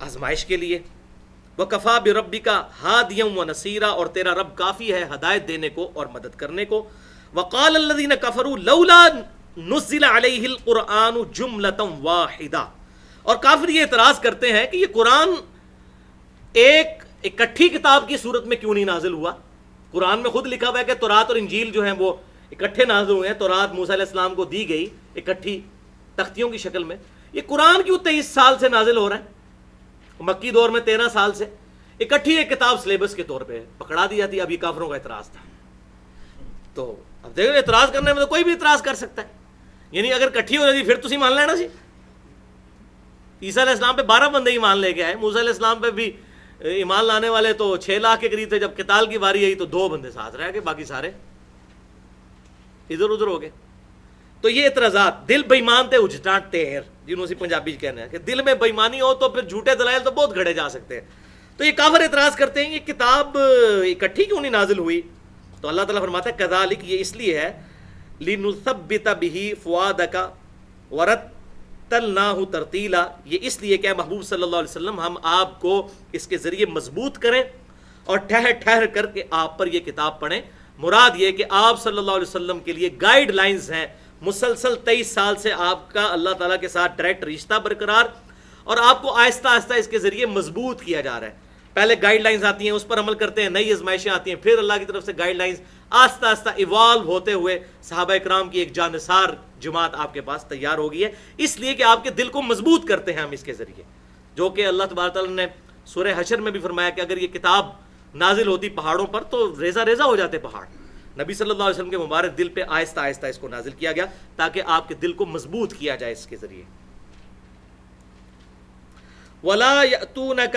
آزمائش کے لیے۔ وَكَفَى بِرَبِّكَ هَادِيًا وَنَصِيرًا، اور تیرا رب کافی ہے ہدایت دینے کو اور مدد کرنے کو۔ وَقَالَ الَّذِينَ كَفَرُوا لَوْلَا نُزِّلَ عَلَيْهِ الْقُرْآنُ جُمْلَةً وَاحِدَةً، اور کافر یہ اعتراض کرتے ہیں کہ یہ قرآن ایک اکٹھی کتاب کی صورت میں کیوں نہیں نازل ہوا؟ قرآن میں خود لکھا ہوا ہے کہ تورات اور انجیل جو ہیں وہ اکٹھے نازل ہوئے ہیں، تورات موسیٰ علیہ السلام کو دی گئی اکٹھی تختیوں کی شکل میں، یہ قرآن کیوں 23 سال سے نازل ہو رہا ہے؟ مکی دور میں 13 سال سے اکٹھی ایک کتاب سلیبس کے طور پہ پکڑا دی جاتی ہے۔ اب یہ کافروں کا اعتراض تھا، تو اب دیکھو اعتراض کرنے میں تو کوئی بھی اعتراض کر سکتا ہے، یعنی اگر کٹھی ہو جاتی پھر تسی مان لینا سی۔ عیسیٰ علیہ السلام پہ 12 بندے ایمان لے کے آئے، موسیٰ علیہ السلام پہ بھی ایمان لانے والے تو 6 لاکھ کے قریب تھے، جب قتال کی باری آئی تو 2 بندے ساتھ رہ گئے، باقی سارے ادھر ادھر ہو گئے۔ تو یہ اعتراضات، دل بےمان تے اجٹا ٹیر، جنہوں سے پنجابی کہنا ہے کہ دل میں بےمانی ہو تو پھر جھوٹے دلائل تو بہت گھڑے جا سکتے ہیں۔ تو یہ کافر اعتراض کرتے ہیں یہ کتاب اکٹھی کیوں نہیں نازل ہوئی؟ تو اللہ تعالیٰ فرماتا ہے کذالک، یہ اس لیے ہے لنثبت بہ فؤادک ورتلناہ ترتیلا، یہ اس لیے کہ محبوب صلی اللہ علیہ وسلم ہم آپ کو اس کے ذریعے مضبوط کریں اور ٹھہر ٹھہر کر کے آپ پر یہ کتاب پڑھیں۔ مراد یہ کہ آپ صلی اللہ علیہ وسلم کے لیے گائیڈ لائنز ہیں مسلسل 23 سال سے آپ کا اللہ تعالیٰ کے ساتھ ڈائریکٹ رشتہ برقرار، اور آپ کو آہستہ آہستہ اس کے ذریعے مضبوط کیا جا رہا ہے. پہلے گائیڈ لائنز آتی ہیں، اس پر عمل کرتے ہیں، نئی آزمائشیں آتی ہیں، پھر اللہ کی طرف سے گائیڈ لائنز آہستہ آہستہ ایوالو ہوتے ہوئے صحابہ اکرام کی ایک جانثار جماعت آپ کے پاس تیار ہو گئی ہے. اس لیے کہ آپ کے دل کو مضبوط کرتے ہیں ہم اس کے ذریعے، جو کہ اللہ تبارک تعالیٰ نے سورہ حشر میں بھی فرمایا کہ اگر یہ کتاب نازل ہوتی پہاڑوں پر تو ریزہ ریزہ ہو جاتے پہاڑ. نبی صلی اللہ علیہ وسلم کے مبارک دل پہ آہستہ آہستہ اس کو نازل کیا گیا تاکہ آپ کے دل کو مضبوط کیا جائے اس کے ذریعے. وَلَا يَأْتُونَكَ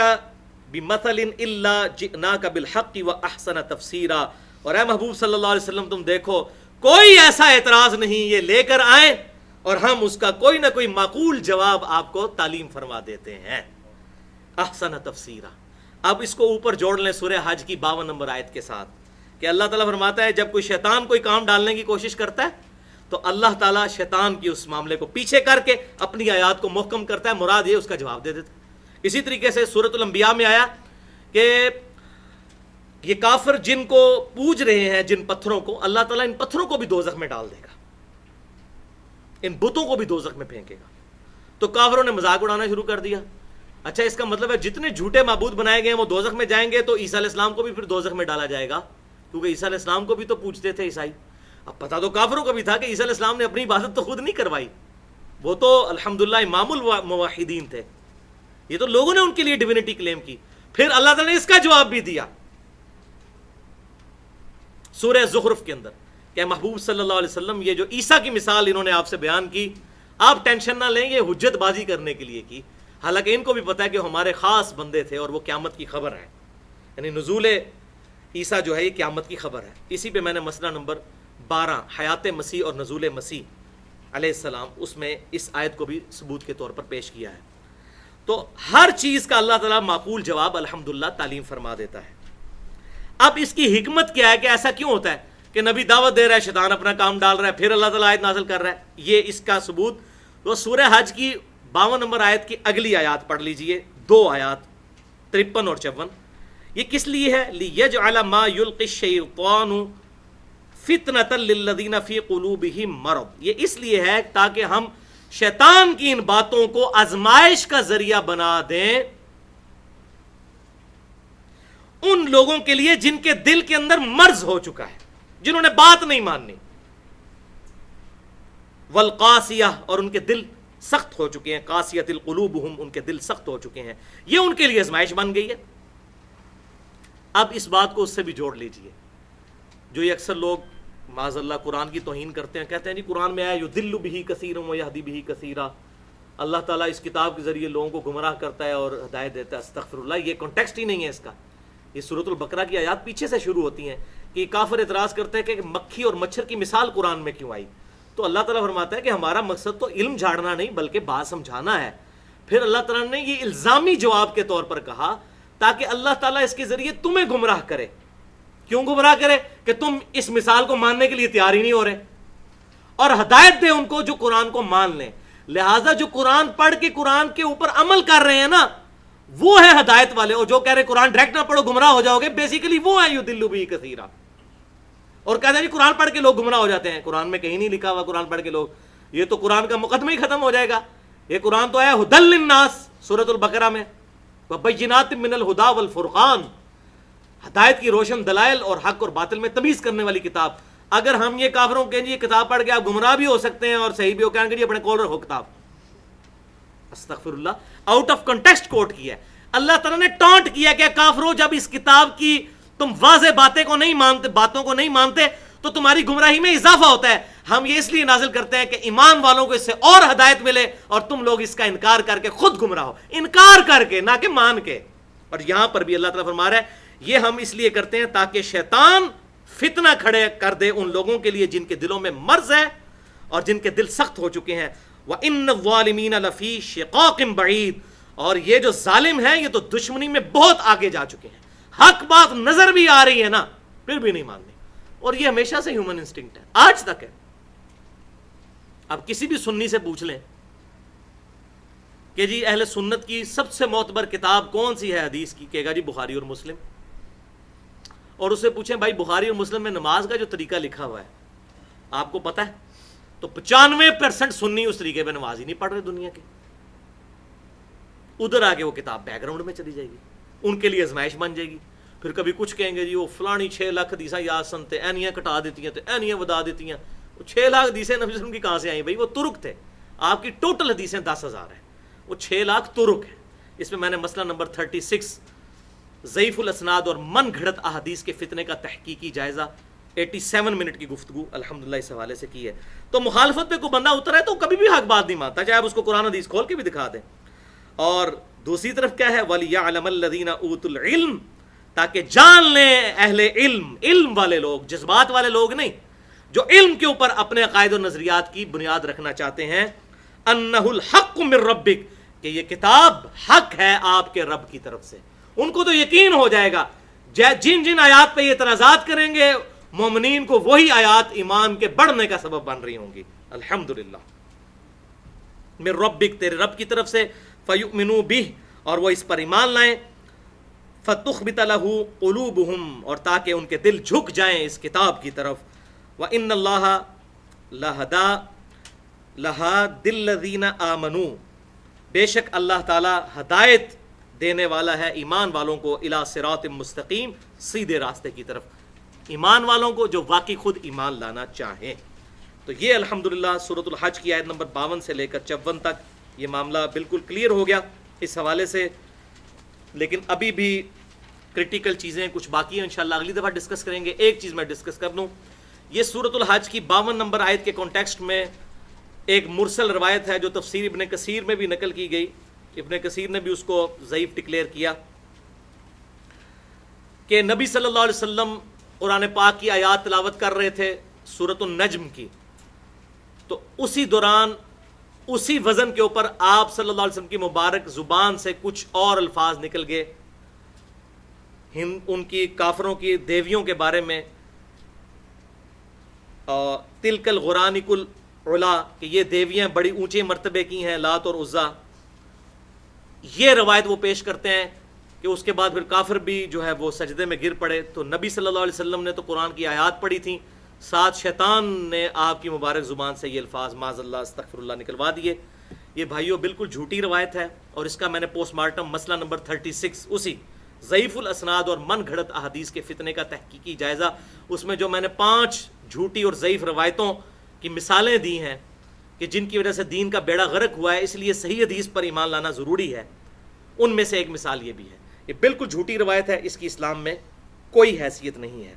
بِمَثَلٍ إِلَّا جِئْنَاكَ بِالْحَقِّ وَأَحْسَنَ تَفْسِيرًا. اور اے محبوب صلی اللہ علیہ وسلم تم دیکھو کوئی ایسا اعتراض نہیں، یہ لے کر آئیں اور ہم اس کا کوئی نہ کوئی معقول جواب آپ کو تعلیم فرما دیتے ہیں. احسن تفسیرا. اب اس کو اوپر جوڑ لیں سورہ حج کی 52 نمبر آیت کے ساتھ کہ اللہ تعالیٰ فرماتا ہے جب کوئی شیطان کوئی کام ڈالنے کی کوشش کرتا ہے تو اللہ تعالیٰ شیطان کی اس معاملے کو پیچھے کر کے اپنی آیات کو محکم کرتا ہے، مراد یہ اس کا جواب دے دیتا ہے. اسی طریقے سے سورۃ الانبیاء میں آیا کہ یہ کافر جن کو پوج رہے ہیں، جن پتھروں کو، اللہ تعالیٰ ان پتھروں کو بھی دوزخ میں ڈال دے گا، ان بتوں کو بھی دوزخ میں پھینکے گا. تو کافروں نے مذاق اڑانا شروع کر دیا. اچھا اس کا مطلب ہے جتنے جھوٹے معبود بنائے گئے ہیں وہ دوزخ میں جائیں گے، تو عیسیٰ علیہ السلام کو بھی پھر دوزخ میں ڈالا جائے گا، کیونکہ عیسیٰ علیہ السلام کو بھی تو پوچھتے تھے عیسائی. اب پتہ تو کافروں کو بھی تھا کہ عیسیٰ علیہ السلام نے اپنی عبادت تو خود نہیں کروائی، وہ تو الحمدللہ امام الموحدین تھے، یہ تو لوگوں نے ان کے لیے ڈیوینٹی کلیم کی. پھر اللہ تعالیٰ نے اس کا جواب بھی دیا سورہ زخرف کے اندر کہ محبوب صلی اللہ علیہ وسلم یہ جو عیسیٰ کی مثال انہوں نے آپ سے بیان کی، آپ ٹینشن نہ لیں، یہ حجت بازی کرنے کے لیے کی، حالانکہ ان کو بھی پتا ہے کہ ہمارے خاص بندے تھے اور وہ قیامت کی خبر ہے. یعنی نزول عیسیٰ جو ہے یہ قیامت کی خبر ہے. اسی پہ میں نے مسئلہ نمبر 12 حیات مسیح اور نزول مسیح علیہ السلام اس میں اس آیت کو بھی ثبوت کے طور پر پیش کیا ہے. تو ہر چیز کا اللہ تعالیٰ معقول جواب الحمدللہ تعلیم فرما دیتا ہے. اب اس کی حکمت کیا ہے کہ ایسا کیوں ہوتا ہے کہ نبی دعوت دے رہا ہے، شیطان اپنا کام ڈال رہا ہے، پھر اللہ تعالیٰ آیت نازل کر رہا ہے. یہ اس کا ثبوت تو سورہ حج کی 52 نمبر آیت کی اگلی آیات پڑھ لیجئے، 2 آیات 53 اور 54. یہ کس لیے ہے؟ لِيَجْعَلَ مَا يُلْقِ الشَّيْطَانُ فِتْنَةً لِلَّذِينَ فِي قُلُوبِهِم مَرَضٌ. یہ اس لیے ہے تاکہ ہم شیطان کی ان باتوں کو آزمائش کا ذریعہ بنا دیں ان لوگوں کے لیے جن کے دل کے اندر مرض ہو چکا ہے، جنہوں نے بات نہیں ماننی. والقاسیہ، اور ان کے دل سخت ہو چکے ہیں، قاسیۃ القلوبہم، ان کے دل سخت ہو چکے ہیں، یہ ان کے لیے آزمائش بن گئی ہے. اب اس بات کو اس سے بھی جوڑ لیجئے، جو یہ اکثر لوگ معاذ اللہ قرآن کی توہین کرتے ہیں، کہتے ہیں جی قرآن میں آیا یضل بہ کثیرا ویہدی بہ کثیرا، اللہ تعالیٰ اس کتاب کے ذریعے لوگوں کو گمراہ کرتا ہے اور ہدایت دیتا ہے. استغفر اللہ، یہ کانٹیکسٹ ہی نہیں ہے اس کا. یہ سورۃ البقرہ کی آیات پیچھے سے شروع ہوتی ہیں کہ کافر اعتراض کرتے ہیں کہ مکھی اور مچھر کی مثال قرآن میں کیوں آئی. تو اللہ تعالیٰ فرماتا ہے کہ ہمارا مقصد تو علم جھاڑنا نہیں بلکہ بات سمجھانا ہے. پھر اللہ تعالیٰ نے یہ الزامی جواب کے طور پر کہا تاکہ اللہ تعالیٰ اس کے ذریعے تمہیں گمراہ کرے. کیوں گمراہ کرے؟ کہ تم اس مثال کو ماننے کے لیے تیار ہی نہیں ہو رہے، اور ہدایت دے ان کو جو قرآن کو مان لیں. لہٰذا جو قرآن پڑھ کے قرآن کے اوپر عمل کر رہے ہیں نا، وہ ہے ہدایت والے. اور جو کہہ رہے قرآن ڈائریکٹ نہ پڑھو گمراہ ہو جاؤ گے، بیسیکلی وہ ہے یضل بہ کثیرا. اور کہتے ہیں جی قرآن پڑھ کے لوگ گمراہ ہو جاتے ہیں. قرآن میں کہیں نہیں لکھا ہوا قرآن پڑھ کے لوگ، یہ تو قرآن کا مقدمہ ہی ختم ہو جائے گا. یہ قرآن تو ہے ھدی للناس سورۃ البقرہ میں، وبینات من الھدی والفرقان، ہدایت کی روشن دلائل اور حق اور باطل میں تمیز کرنے والی کتاب. اگر ہم یہ کافروں کہیں جی یہ کتاب پڑھ کے آپ گمراہ بھی ہو سکتے ہیں اور صحیح بھی ہو، کہیں گے جی اپنے کول رکھو کتاب. استغفر اللہ، آؤٹ آف کنٹیکسٹ کوٹ کیا ہے. اللہ تعالیٰ نے ٹانٹ کیا کہ کافروں جب اس کتاب کی تم واضح باتوں کو نہیں مانتے تو تمہاری گمراہی میں اضافہ ہوتا ہے. ہم یہ اس لیے نازل کرتے ہیں کہ ایمان والوں کو اس سے اور ہدایت ملے اور تم لوگ اس کا انکار کر کے خود گمراہ ہو، انکار کر کے نہ کہ مان کے. اور یہاں پر بھی اللہ تعالیٰ فرما رہا ہے یہ ہم اس لیے کرتے ہیں تاکہ شیطان فتنہ کھڑے کر دے ان لوگوں کے لیے جن کے دلوں میں مرض ہے اور جن کے دل سخت ہو چکے ہیں. وَإِنَّ الظَّالِمِينَ لَفِي شِقَاقٍ بَعِيدٍ، اور یہ جو ظالم ہیں یہ تو دشمنی میں بہت آگے جا چکے ہیں. حق بات نظر بھی آ رہی ہے نا، پھر بھی نہیں ماننے. اور یہ ہمیشہ سے ہیومن انسٹنکٹ ہے، آج تک ہے. اب کسی بھی سنی سے پوچھ لیں کہ جی اہل سنت کی سب سے معتبر کتاب کون سی ہے حدیث کی، کہے گا جی بخاری اور مسلم. اور اس سے پوچھیں بھائی بخاری اور مسلم میں نماز کا جو طریقہ لکھا ہوا ہے آپ کو پتہ ہے؟ تو 95% سنی اس طریقے پہ نماز ہی نہیں پڑھ رہے دنیا کے. ادھر آگے وہ کتاب بیک گراؤنڈ میں چلی جائے گی, ان کے لیے آزمائش بن جائے گی. پھر کبھی کچھ کہیں گے جی وہ فلانی 6 لاکھ حدیثاں یاد سنتے, اینیاں کٹا دیتی ہیں تو اینیاں ودا دیتی ہیں. وہ 6 لاکھ حدیثیں نبی صلی اللہ علیہ وسلم کی کہاں سے آئیں بھائی؟ وہ ترک تھے. آپ کی ٹوٹل حدیثیں 10,000 ہیں, وہ 6 لاکھ ترک ہیں. اس میں نے مسئلہ نمبر 36 ضعیف الاسناد اور من گھڑت احادیث کے فتنے کا تحقیقی جائزہ 87 منٹ کی گفتگو الحمدللہ اس حوالے سے کی ہے. تو مخالفت پہ کوئی بندہ اترا ہے تو کبھی بھی حق بات نہیں مانتا, چاہے آپ اس کو قرآن حدیث کھول کے بھی دکھا دیں. اور دوسری طرف کیا ہے, وَلِيَعْلَمَ الَّذِينَ أُوتُوا الْعِلْمَ, تاکہ جان لیں اہل علم, علم والے لوگ, جذبات والے لوگ نہیں, جو علم کے اوپر اپنے عقائد و نظریات کی بنیاد رکھنا چاہتے ہیں, أَنَّهُ الْحَقُّ مِن رَبِّكَ, کہ یہ کتاب حق ہے آپ کے رب کی طرف سے. ان کو تو یقین ہو جائے گا, جن جن آیات پہ یہ اعتراضات کریں گے مومنین کو وہی آیات ایمان کے بڑھنے کا سبب بن رہی ہوں گی. الحمدللہ. من ربک, تیرے رب کی طرف سے, فیؤمنوا بہ, اور وہ اس پر ایمان لائیں, فتخبت لہ قلوبہم, اور تاکہ ان کے دل جھک جائیں اس کتاب کی طرف. وان اللہ لہادی الذین آمنوا, بے شک اللہ تعالی ہدایت دینے والا ہے ایمان والوں کو, الی صراط مستقیم, سیدھے راستے کی طرف, ایمان والوں کو جو واقعی خود ایمان لانا چاہیں. تو یہ الحمدللہ سورۃ الحج کی آیت نمبر 52 سے لے کر 54 تک یہ معاملہ بالکل کلیئر ہو گیا اس حوالے سے. لیکن ابھی بھی کرٹیکل چیزیں کچھ باقی ہیں, انشاءاللہ اگلی دفعہ ڈسکس کریں گے. ایک چیز میں ڈسکس کر دوں, یہ سورۃ الحج کی 52 نمبر آیت کے کانٹیکسٹ میں ایک مرسل روایت ہے جو تفسیر ابن کثیر میں بھی نقل کی گئی. ابن کثیر نے بھی اس کو ضعیف ڈکلیئر کیا کہ نبی صلی اللہ علیہ وسلم قرآن پاک کی آیات تلاوت کر رہے تھے سورۃ النجم کی, تو اسی دوران اسی وزن کے اوپر آپ صلی اللہ علیہ وسلم کی مبارک زبان سے کچھ اور الفاظ نکل گئے ان کی کافروں کی دیویوں کے بارے میں, تلک الغرانک العلا, کہ یہ دیویاں بڑی اونچے مرتبے کی ہیں, لات اور عزا. یہ روایت وہ پیش کرتے ہیں کہ اس کے بعد پھر کافر بھی جو ہے وہ سجدے میں گر پڑے. تو نبی صلی اللہ علیہ وسلم نے تو قرآن کی آیات پڑھی تھیں, ساتھ شیطان نے آپ کی مبارک زبان سے یہ الفاظ معاذ اللہ استغفر اللہ نکلوا دیے. یہ بھائیوں بالکل جھوٹی روایت ہے, اور اس کا میں نے پوسٹ مارٹم مسئلہ نمبر 36 اسی ضعیف الاسناد اور من گھڑت احادیث کے فتنے کا تحقیقی جائزہ, اس میں جو میں نے 5 جھوٹی اور ضعیف روایتوں کی مثالیں دی ہیں کہ جن کی وجہ سے دین کا بیڑا غرق ہوا ہے, اس لیے صحیح حدیث پر ایمان لانا ضروری ہے, ان میں سے ایک مثال یہ بھی ہے. یہ بالکل جھوٹی روایت ہے, اس کی اسلام میں کوئی حیثیت نہیں ہے.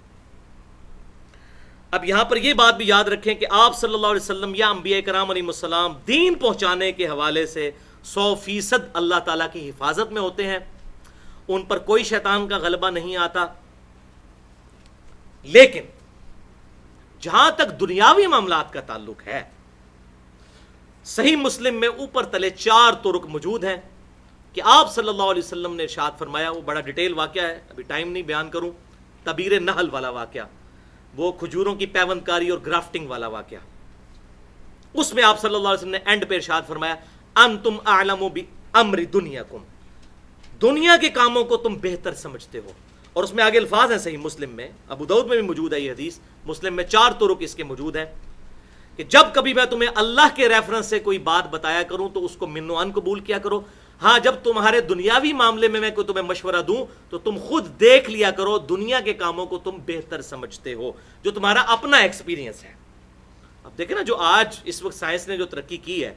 اب یہاں پر یہ بات بھی یاد رکھیں کہ آپ صلی اللہ علیہ وسلم یا انبیاء کرام علیہ السلام دین پہنچانے کے حوالے سے 100% اللہ تعالیٰ کی حفاظت میں ہوتے ہیں, ان پر کوئی شیطان کا غلبہ نہیں آتا. لیکن جہاں تک دنیاوی معاملات کا تعلق ہے, صحیح مسلم میں اوپر تلے 4 طرق موجود ہیں کہ آپ صلی اللہ علیہ وسلم نے ارشاد فرمایا. وہ بڑا ڈیٹیل واقعہ ہے, ابھی ٹائم نہیں بیان کروں. تبیر نحل والا واقعہ, وہ کھجوروں کی پیوند کاری اور گرافٹنگ والا واقعہ, اس میں آپ صلی اللہ علیہ وسلم نے اینڈ پہ ارشاد فرمایا انتم اعلم بامر دنیاکم, دنیا کے کاموں کو تم بہتر سمجھتے ہو. اور اس میں آگے الفاظ ہیں صحیح مسلم میں, ابو داؤد میں بھی موجود ہے یہ حدیث, مسلم میں 4 طرق اس کے موجود ہیں کہ جب کبھی میں تمہیں اللہ کے ریفرنس سے کوئی بات بتایا کروں تو اس کو من و ان قبول کیا کرو. ہاں, جب تمہارے دنیاوی معاملے میں کوئی تمہیں مشورہ دوں تو تم خود دیکھ لیا کرو دنیا کے کاموں کو تم بہتر سمجھتے ہو, جو تمہارا اپنا ایکسپیرینس ہے. اب دیکھیں نا, جو آج اس وقت سائنس نے جو ترقی کی ہے,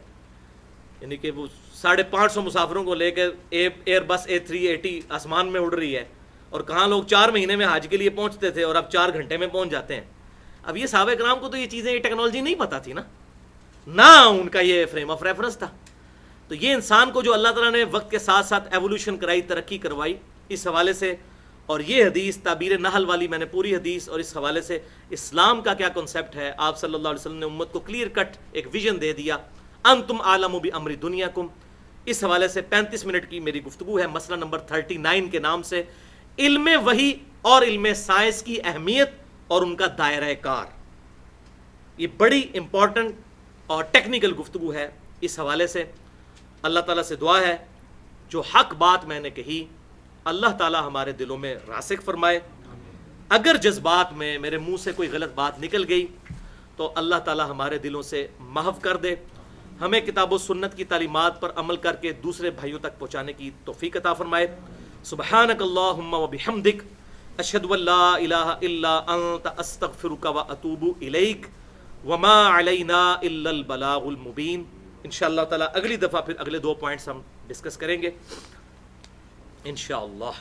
یعنی کہ وہ 550 مسافروں کو لے کے ایئر بس A380 آسمان میں اڑ رہی ہے, اور کہاں لوگ 4 مہینے میں حج کے لیے پہنچتے تھے اور اب 4 گھنٹے میں پہنچ جاتے ہیں. اب یہ صحابہ کرام کو تو یہ چیزیں, یہ ٹیکنالوجی نہیں پتہ تھی نہ ان کا یہ فریم آف ریفرنس تھا. تو یہ انسان کو جو اللہ تعالیٰ نے وقت کے ساتھ ساتھ ایوولوشن کرائی, ترقی کروائی, اس حوالے سے. اور یہ حدیث تعبیر نحل والی میں نے پوری حدیث, اور اس حوالے سے اسلام کا کیا کنسیپٹ ہے, آپ صلی اللہ علیہ وسلم نے امت کو کلیئر کٹ ایک ویژن دے دیا. انتم اعلم بامر دنیاکم, اس حوالے سے 35 منٹ کی میری گفتگو ہے مسئلہ نمبر 39 کے نام سے, علم وحی اور علم سائنس کی اہمیت اور ان کا دائرہ کار. یہ بڑی امپورٹنٹ اور ٹیکنیکل گفتگو ہے. اس حوالے سے اللہ تعالیٰ سے دعا ہے جو حق بات میں نے کہی اللہ تعالیٰ ہمارے دلوں میں راسخ فرمائے. اگر جذبات میں میرے منہ سے کوئی غلط بات نکل گئی تو اللہ تعالی ہمارے دلوں سے محو کر دے، ہمیں کتاب و سنت کی تعلیمات پر عمل کر کے دوسرے بھائیوں تک پہنچانے کی توفیق عطا فرمائے۔ سبحانک اللہم و بحمدک، اشہد ان لا الہ الا انت، استغفرک و اتوب الیک، وما علینا الا البلاغ المبین۔ انشاءاللہ تعالی اگلی دفعہ پھر اگلے 2 پوائنٹس ہم ڈسکس کریں گے انشاءاللہ۔